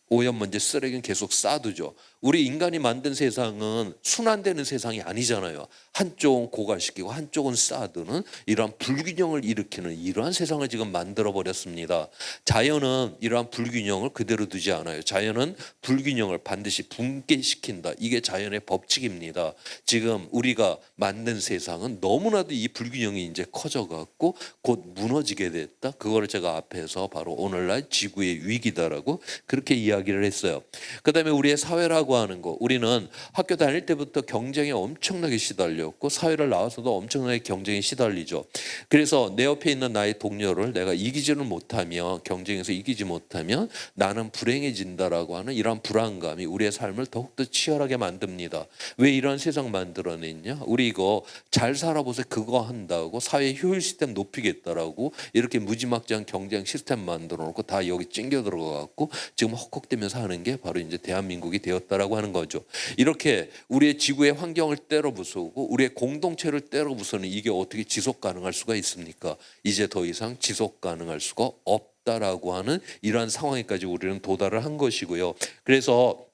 오염먼지 쓰레기는 계속 쌓아두죠. 우리 인간이 만든 세상은 순환되는 세상이 아니잖아요. 한쪽은 고갈시키고 한쪽은 쌓아두는 이러한 불균형을 일으키는 이러한 세상을 지금 만들어 버렸습니다. 자연은 이러한 불균형을 그대로 두지 않아요. 자연은 불균형을 반드시 붕괴시킨다. 이게 자연의 법칙입니다. 지금 우리가 만든 세상은 너무나도 이 불균형이 이제 커져갖고 곧 무너지게 됐다. 그거를 제가 앞에서 바로 오늘날 지구의 위기다라고 그렇게 이야기를 했어요. 그다음에 우리의 사회라고 하는 거, 우리는 학교 다닐 때부터 경쟁에 엄청나게 시달렸고 사회를 나와서도 엄청나게 경쟁에 시달리죠. 그래서 내 옆에 있는 나의 동료를 내가 이기지를 못하면, 경쟁에서 이기지 못하면 나는 불행해진다라고 하는 이런 불안감이 우리의 삶을 더욱더 치열하게 만듭니다. 왜 이런 세상 만들어냈냐? 우리 이거 잘 살아보세요. 그거 한다고 사회 효율 시스템 높이겠다라고 이렇게 무지막지한 경쟁 시스템 만들어 놓고 다 여기 찡겨 들어가갖고 지금 헉헉대면서 하는 게 바로 이제 대한민국이 되었다라고 하는 거죠. 이렇게 우리의 지구의 환경을 때려 부수고 우리의 공동체를 때려 부수는 이게 어떻게 지속 가능할 수가 있습니까? 이제 더 이상 지속 가능할 수가 없다라고 하는 이러한 상황에까지 우리는 도달을 한 것이고요. 그래서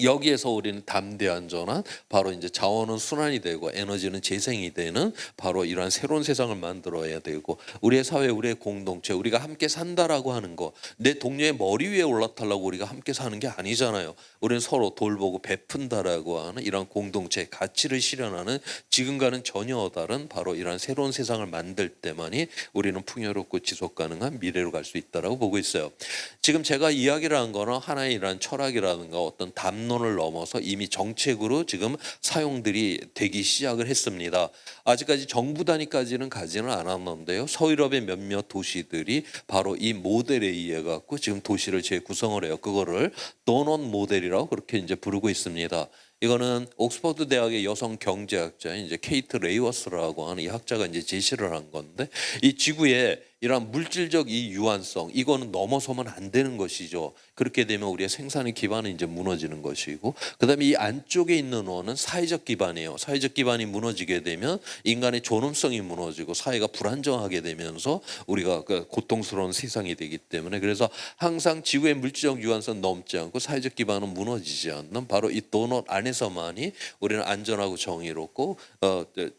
여기에서 우리는 담대한 전환, 바로 이제 자원은 순환이 되고 에너지는 재생이 되는 바로 이러한 새로운 세상을 만들어야 되고 우리의 사회, 우리의 공동체, 우리가 함께 산다라고 하는 거, 내 동료의 머리 위에 올라타려고 우리가 함께 사는 게 아니잖아요. 우리는 서로 돌보고 베푼다라고 하는 이러한 공동체의 가치를 실현하는 지금과는 전혀 다른 바로 이러한 새로운 세상을 만들 때만이 우리는 풍요롭고 지속 가능한 미래로 갈 수 있다라고 보고 있어요. 지금 제가 이야기를 한 거는 하나의 이러한 철학이라든가 어떤 담론을 넘어서 이미 정책으로 지금 사용들이 되기 시작을 했습니다. 아직까지 정부 단위까지는 가지는 않았는데요. 서유럽의 몇몇 도시들이 바로 이 모델에 의해 갖고 지금 도시를 재구성을 해요. 그거를 도넛 모델이라고 그렇게 이제 부르고 있습니다. 이거는 옥스퍼드 대학의 여성 경제학자인 이제 케이트 레이워스라고 하는 이 학자가 이제 제시를 한 건데, 이 지구에 이런 물질적 이 유한성 이거는 넘어서면 안 되는 것이죠. 그렇게 되면 우리의 생산의 기반은 이제 무너지는 것이고, 그다음에 이 안쪽에 있는 원은 사회적 기반이에요. 사회적 기반이 무너지게 되면 인간의 존엄성이 무너지고 사회가 불안정하게 되면서 우리가 그 고통스러운 세상이 되기 때문에, 그래서 항상 지구의 물질적 유한선 넘지 않고 사회적 기반은 무너지지 않는 바로 이 도넛 안에서만이 우리는 안전하고 정의롭고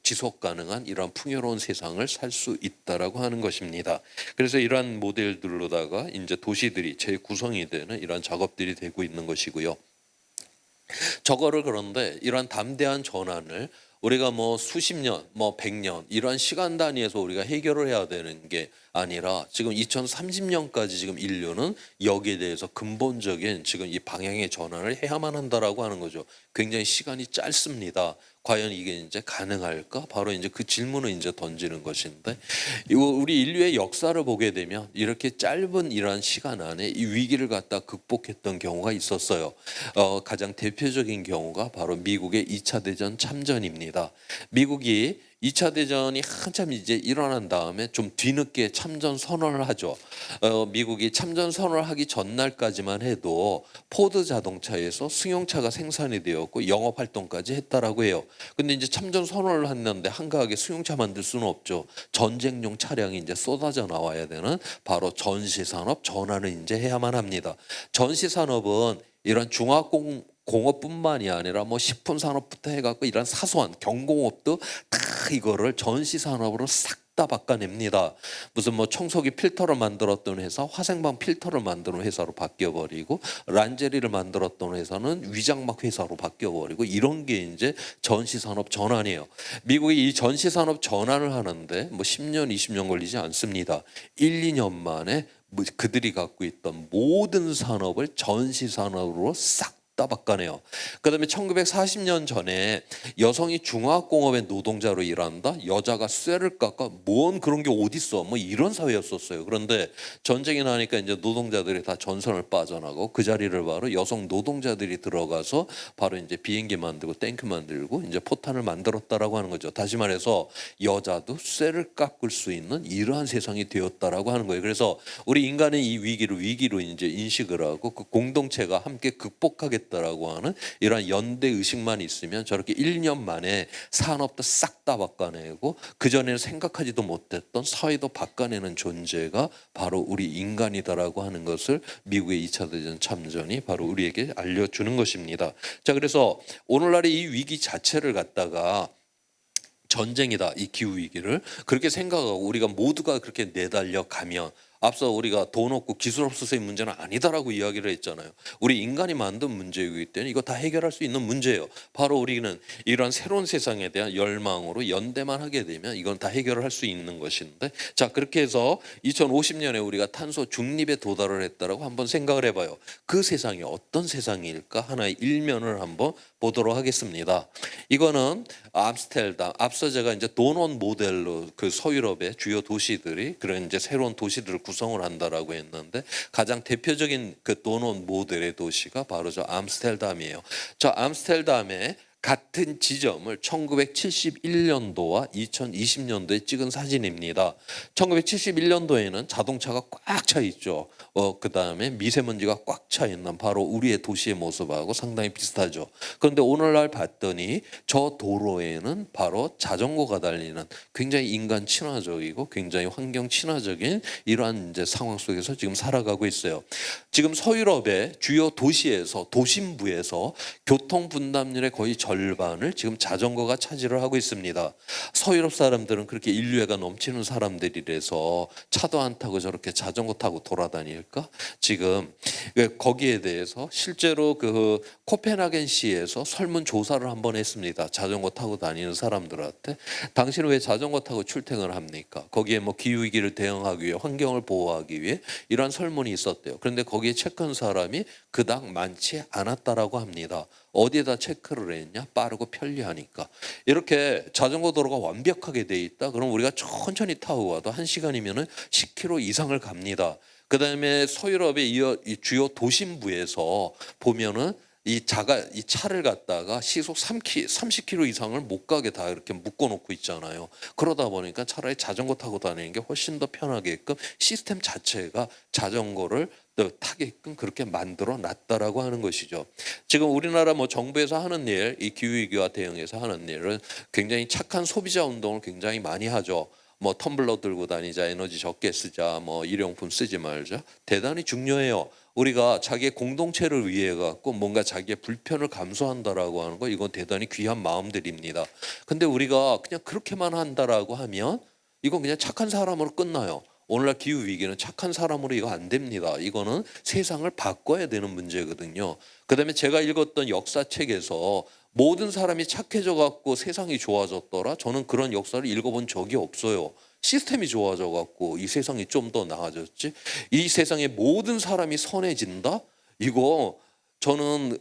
지속 가능한 이러한 풍요로운 세상을 살 수 있다라고 하는 것입니다. 그래서 이러한 모델들로다가 이제 도시들이 재구성이 되는 이러한 작업들이 되고 있는 것이고요. 저거를 그런데 이러한 담대한 전환을 우리가 뭐 수십 년, 뭐 100년 이러한 시간 단위에서 우리가 해결을 해야 되는 게 아니라 지금 2030년까지 지금 인류는 여기에 대해서 근본적인 지금 이 방향의 전환을 해야만 한다라고 하는 거죠. 굉장히 시간이 짧습니다. 과연 이게 이제 가능할까? 바로 이제 그 질문을 이제 던지는 것인데, 이거 우리 인류의 역사를 보게 되면 이렇게 짧은 이러한 시간 안에 이 위기를 갖다 극복했던 경우가 있었어요. 가장 대표적인 경우가 바로 미국의 2차 대전 참전입니다. 미국이 2차 대전이 한참 이제 일어난 다음에 좀 뒤늦게 참전 선언을 하죠. 미국이 참전 선언을 하기 전날까지만 해도 포드 자동차에서 승용차가 생산이 되었고 영업 활동까지 했다라고 해요. 근데 이제 참전 선언을 했는데 한가하게 승용차 만들 수는 없죠. 전쟁용 차량이 이제 쏟아져 나와야 되는 바로 전시 산업 전환을 이제 해야만 합니다. 전시 산업은 이런 공업뿐만이 아니라 뭐 식품 산업부터 해갖고 이런 사소한 경공업도 다 이거를 전시 산업으로 싹 다 바꿔냅니다. 무슨 뭐 청소기 필터를 만들었던 회사 화생방 필터를 만드는 회사로 바뀌어버리고, 란제리를 만들었던 회사는 위장막 회사로 바뀌어버리고, 이런 게 이제 전시 산업 전환이에요. 미국이 이 전시 산업 전환을 하는데 뭐 10년 20년 걸리지 않습니다. 1, 2년 만에 그들이 갖고 있던 모든 산업을 전시 산업으로 싹 다 바꿔내요. 그다음에 1940년 전에 여성이 중화학공업의 노동자로 일한다, 여자가 쇠를 깎아, 뭔 그런 게 어딨어, 뭐 이런 사회였었어요. 그런데 전쟁이 나니까 이제 노동자들이 다 전선을 빠져나가고 그 자리를 바로 여성 노동자들이 들어가서 바로 이제 비행기 만들고 탱크 만들고 이제 포탄을 만들었다라고 하는 거죠. 다시 말해서 여자도 쇠를 깎을 수 있는 이러한 세상이 되었다라고 하는 거예요. 그래서 우리 인간은 이 위기로 이제 인식을 하고 그 공동체가 함께 극복하겠다라고 하는 이러한 연대 의식만 있으면 저렇게 1년 만에 산업도 싹 다 바꿔내고 그전에는 생각하지도 못했던 사회도 바꿔내는 존재가 바로 우리 인간이다라고 하는 것을 미국의 2차 대전 참전이 바로 우리에게 알려주는 것입니다. 자, 그래서 오늘날의 이 위기 자체를 갖다가 전쟁이다, 이 기후 위기를 그렇게 생각하고 우리가 모두가 그렇게 내달려 가면, 앞서 우리가 돈 없고 기술 없어서의 문제는 아니다라고 이야기를 했잖아요. 우리 인간이 만든 문제이기 때문에 이거 다 해결할 수 있는 문제예요. 바로 우리는 이런 새로운 세상에 대한 열망으로 연대만 하게 되면 이건 다 해결을 할 수 있는 것인데, 자, 그렇게 해서 2050년에 우리가 탄소 중립에 도달을 했다라고 한번 생각을 해봐요. 그 세상이 어떤 세상일까 하나의 일면을 한번 보도록 하겠습니다. 이거는 암스테르담, 앞서 제가 이제 도넛 모델로 그 서유럽의 주요 도시들이 그런 이제 새로운 도시들을 구성을 한다라고 했는데, 가장 대표적인 그 도넛 모델의 도시가 바로 저 암스테르담이에요. 저 암스테르담에 같은 지점을 1971년도와 2020년도에 찍은 사진입니다. 1971년도에는 자동차가 꽉 차 있죠. 그 다음에 미세먼지가 꽉 차 있는 바로 우리의 도시의 모습하고 상당히 비슷하죠. 그런데 오늘날 봤더니 저 도로에는 바로 자전거가 달리는 굉장히 인간 친화적이고 굉장히 환경 친화적인 이러한 이제 상황 속에서 지금 살아가고 있어요. 지금 서유럽의 주요 도시에서, 도심부에서 교통 분담률의 거의 절반을 지금 자전거가 차지를 하고 있습니다. 서유럽 사람들은 그렇게 인류애가 넘치는 사람들이라서 차도 안 타고 저렇게 자전거 타고 돌아다닐까? 지금 거기에 대해서 실제로 그 코펜하겐시에서 설문 조사를 한번 했습니다. 자전거 타고 다니는 사람들한테 당신은 왜 자전거 타고 출퇴근을 합니까? 거기에 뭐 기후위기를 대응하기 위해, 환경을 보호하기 위해 이러한 설문이 있었대요. 그런데 거기에 체크한 사람이 그닥 많지 않았다라고 합니다. 어디에다 체크를 했냐? 빠르고 편리하니까. 이렇게 자전거 도로가 완벽하게 돼 있다. 그럼 우리가 천천히 타고 가도 1시간이면은 10km 이상을 갑니다. 그 다음에 서유럽의 이 주요 도심부에서 보면은 이 차를 갖다가 시속 30km 이상을 못 가게 다 이렇게 묶어 놓고 있잖아요. 그러다 보니까 차라리 자전거 타고 다니는 게 훨씬 더 편하게끔 시스템 자체가 자전거를 또 타게끔 그렇게 만들어 놨다라고 하는 것이죠. 지금 우리나라 뭐 정부에서 하는 일, 이 기후위기와 대응해서 하는 일은 굉장히 착한 소비자 운동을 굉장히 많이 하죠. 뭐 텀블러 들고 다니자, 에너지 적게 쓰자, 뭐 일회용품 쓰지 말자, 대단히 중요해요. 우리가 자기의 공동체를 위해 갖고 뭔가 자기의 불편을 감수한다라고 하는 거, 이건 대단히 귀한 마음들입니다. 근데 우리가 그냥 그렇게만 한다라고 하면 이건 그냥 착한 사람으로 끝나요. 오늘날 기후 위기는 착한 사람으로 이거 안 됩니다. 이거는 세상을 바꿔야 되는 문제거든요. 그다음에 제가 읽었던 역사책에서 모든 사람이 착해져 갖고 세상이 좋아졌더라. 저는 그런 역사를 읽어본 적이 없어요. 시스템이 좋아져 갖고 이 세상이 좀 더 나아졌지. 이 세상의 모든 사람이 선해진다? 이거 저는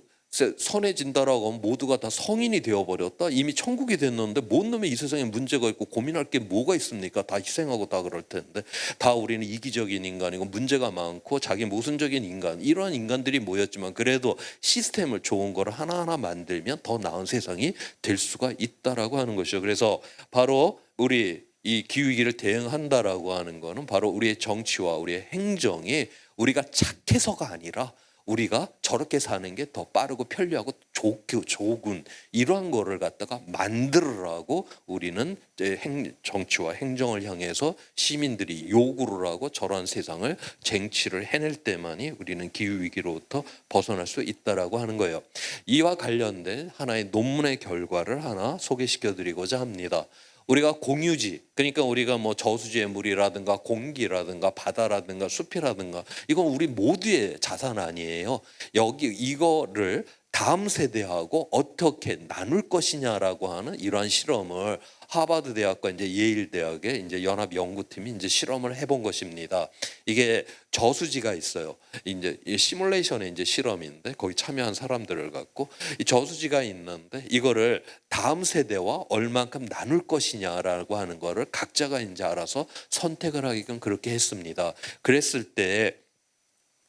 선해진다라고 하면 모두가 다 성인이 되어버렸다. 이미 천국이 됐는데 뭔 놈의 이 세상에 문제가 있고 고민할 게 뭐가 있습니까? 다 희생하고 다 그럴 텐데, 다 우리는 이기적인 인간이고 문제가 많고 자기 모순적인 인간, 이러한 인간들이 모였지만 그래도 시스템을 좋은 거를 하나하나 만들면 더 나은 세상이 될 수가 있다라고 하는 것이죠. 그래서 바로 우리 이 기후위기를 대응한다라고 하는 거는 바로 우리의 정치와 우리의 행정이 우리가 착해서가 아니라 우리가 저렇게 사는 게 더 빠르고 편리하고 좋은 이러한 거를 갖다가 만들으라고 우리는 이제 정치와 행정을 향해서 시민들이 요구를 하고 저러한 세상을 쟁취를 해낼 때만이 우리는 기후위기로부터 벗어날 수 있다라고 하는 거예요. 이와 관련된 하나의 논문의 결과를 하나 소개시켜 드리고자 합니다. 우리가 공유지, 그러니까 우리가 뭐 저수지의 물이라든가 공기라든가 바다라든가 숲이라든가 이건 우리 모두의 자산 아니에요. 여기 이거를 다음 세대하고 어떻게 나눌 것이냐라고 하는 이러한 실험을 하버드 대학과 이제 예일 대학의 이제 연합 연구팀이 이제 실험을 해본 것입니다. 이게 저수지가 있어요. 이제 이 시뮬레이션의 이제 실험인데 거기 참여한 사람들을 갖고 이 저수지가 있는데 이거를 다음 세대와 얼만큼 나눌 것이냐라고 하는 거를 각자가 이제 알아서 선택을 하게끔 그렇게 했습니다. 그랬을 때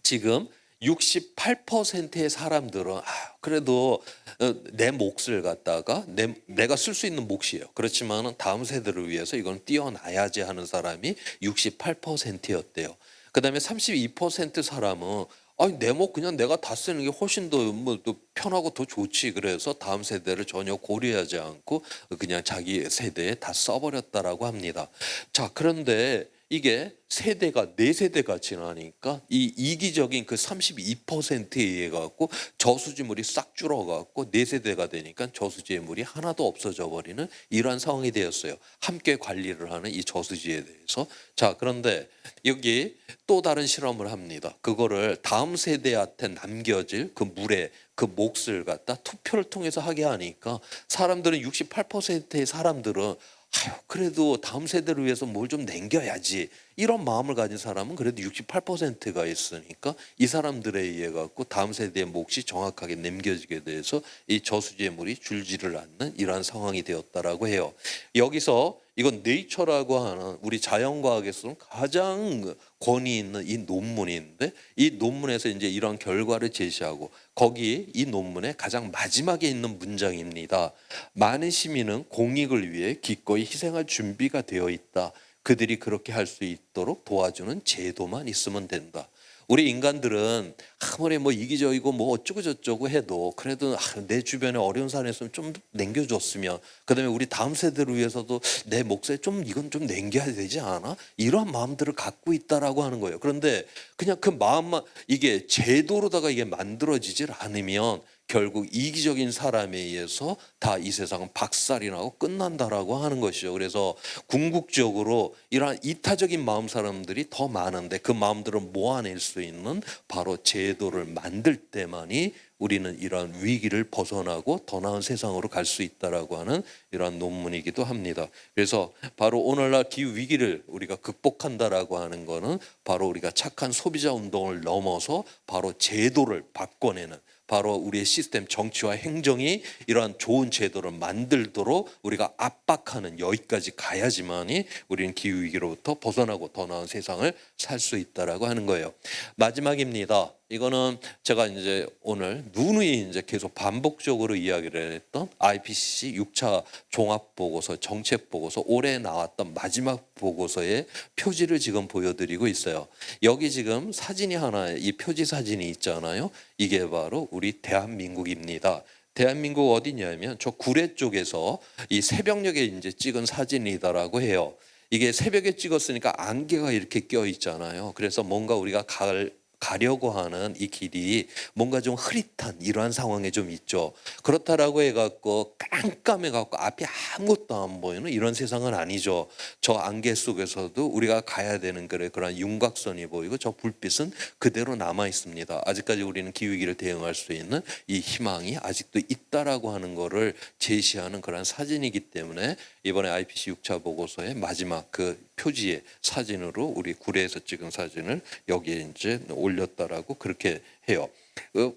지금 68%의 사람들은 그래도 내 몫을 갖다가 내가 쓸 수 있는 몫이에요. 그렇지만은 다음 세대를 위해서 이건 띄어놔야지 하는 사람이 68%였대요. 그다음에 32% 사람은 아니 내 몫 그냥 내가 다 쓰는 게 훨씬 더 뭐 또 편하고 더 좋지. 그래서 다음 세대를 전혀 고려하지 않고 그냥 자기 세대에 다 써버렸다라고 합니다. 자, 그런데 이게 세대가 네 세대가 지나니까 이 이기적인 그 32%에 의해 갖고 저수지물이 싹 줄어 갖고 네 세대가 되니까 저수지의 물이 하나도 없어져 버리는 이러한 상황이 되었어요. 함께 관리를 하는 이 저수지에 대해서. 자, 그런데 여기 또 다른 실험을 합니다. 그거를 다음 세대한테 남겨질 그 물의 그 몫을 갖다 투표를 통해서 하게 하니까 사람들은 68%의 사람들은 그래도 다음 세대를 위해서 뭘 좀 남겨야지 이런 마음을 가진 사람은 그래도 68%가 있으니까 이 사람들에 의해 갖고 다음 세대의 몫이 정확하게 남겨지게 돼서 이 저수지의 물이 줄지를 않는 이러한 상황이 되었다라고 해요. 여기서 이건 네이처라고 하는 우리 자연과학에서는 가장 권위 있는 이 논문인데 이 논문에서 이제 이런 결과를 제시하고 거기 이 논문의 가장 마지막에 있는 문장입니다. 많은 시민은 공익을 위해 기꺼이 희생할 준비가 되어 있다. 그들이 그렇게 할 수 있도록 도와주는 제도만 있으면 된다. 우리 인간들은 아무리 뭐 이기적이고 뭐 어쩌고 저쩌고 해도 그래도 내 주변에 어려운 사람이 있으면 좀 남겨줬으면, 그다음에 우리 다음 세대를 위해서도 내 몫에 좀 이건 좀 남겨야 되지 않아? 이러한 마음들을 갖고 있다라고 하는 거예요. 그런데 그냥 그 마음만 이게 제도로다가 이게 만들어지질 않으면 결국 이기적인 사람에 의해서 다 이 세상은 박살이 나고 끝난다라고 하는 것이죠. 그래서 궁극적으로 이러한 이타적인 마음 사람들이 더 많은데 그 마음들을 모아낼 수 있는 바로 제도를 만들 때만이 우리는 이러한 위기를 벗어나고 더 나은 세상으로 갈 수 있다라고 하는 이러한 논문이기도 합니다. 그래서 바로 오늘날 기후 위기를 우리가 극복한다라고 하는 거는 바로 우리가 착한 소비자 운동을 넘어서 바로 제도를 바꿔내는, 바로 우리의 시스템 정치와 행정이 이러한 좋은 제도를 만들도록 우리가 압박하는 여기까지 가야지만이 우리는 기후 위기로부터 벗어나고 더 나은 세상을 살 수 있다라고 하는 거예요. 마지막입니다. 이거는 제가 이제 오늘 누누이 이제 계속 반복적으로 이야기를 했던 IPCC 6차 종합 보고서 정책 보고서 올해 나왔던 마지막 보고서의 표지를 지금 보여드리고 있어요. 여기 지금 사진이 하나, 이 표지 사진이 있잖아요. 이게 바로 우리 대한민국입니다. 대한민국 어디냐면 저 구례 쪽에서 이 새벽녘에 이제 찍은 사진이다라고 해요. 이게 새벽에 찍었으니까 안개가 이렇게 껴 있잖아요. 그래서 뭔가 우리가 가려고 하는 이 길이 뭔가 좀 흐릿한 이러한 상황에 좀 있죠. 그렇다라고 해갖고 깜깜해갖고 앞이 아무것도 안 보이는 이런 세상은 아니죠. 저 안개 속에서도 우리가 가야 되는 그런 윤곽선이 보이고 저 불빛은 그대로 남아 있습니다. 아직까지 우리는 기후위기를 대응할 수 있는 이 희망이 아직도 있다라고 하는 거를 제시하는 그런 사진이기 때문에 이번에 IPCC 6차 보고서의 마지막 그 표지의 사진으로 우리 구례에서 찍은 사진을 여기에 이제 올렸다라고 그렇게 해요.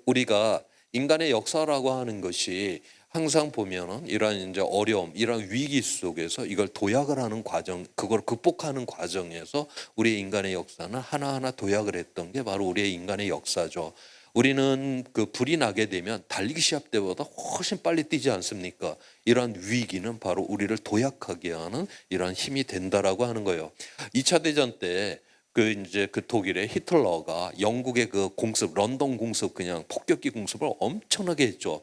우리가 인간의 역사라고 하는 것이 항상 보면은 이런 이제 어려움, 이런 위기 속에서 이걸 도약을 하는 과정, 그걸 극복하는 과정에서 우리의 인간의 역사는 하나하나 도약을 했던 게 바로 우리의 인간의 역사죠. 우리는 그 불이 나게 되면 달리기 시합 때보다 훨씬 빨리 뛰지 않습니까? 이러한 위기는 바로 우리를 도약하게 하는 이러한 힘이 된다라고 하는 거예요. 2차 대전 때 그 독일의 히틀러가 영국의 그 공습, 런던 공습, 그냥 폭격기 공습을 엄청나게 했죠.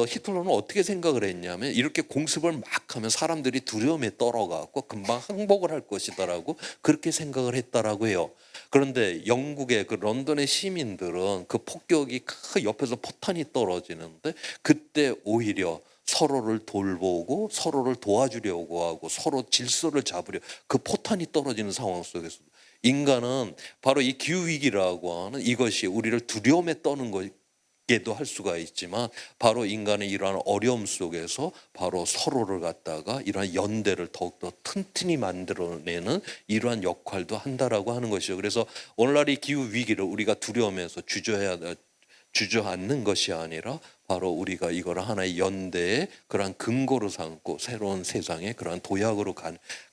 히틀러는 어떻게 생각을 했냐면 이렇게 공습을 막 하면 사람들이 두려움에 떨어가고 금방 항복을 할 것이다라고 그렇게 생각을 했다라고 해요. 그런데 영국의 그 런던의 시민들은 그 폭격이 옆에서 포탄이 떨어지는데 그때 오히려 서로를 돌보고 서로를 도와주려고 하고 서로 질서를 잡으려 그 포탄이 떨어지는 상황 속에서 인간은 바로 이 기후위기라고 하는 이것이 우리를 두려움에 떠는 것게도 할 수가 있지만 바로 인간의 이러한 어려움 속에서 바로 서로를 갖다가 이러한 연대를 더욱더 튼튼히 만들어내는 이러한 역할도 한다라고 하는 것이죠. 그래서 오늘날 이 기후위기를 우리가 두려움에서 주저앉는 것이 아니라 바로 우리가 이걸 하나의 연대의 그러한 근거로 삼고 새로운 세상에 그러한 도약으로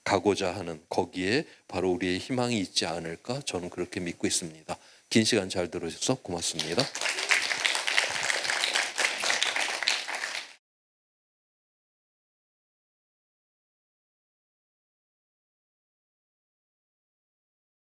가고자 하는 거기에 바로 우리의 희망이 있지 않을까 저는 그렇게 믿고 있습니다. 긴 시간 잘 들어주셔서 고맙습니다.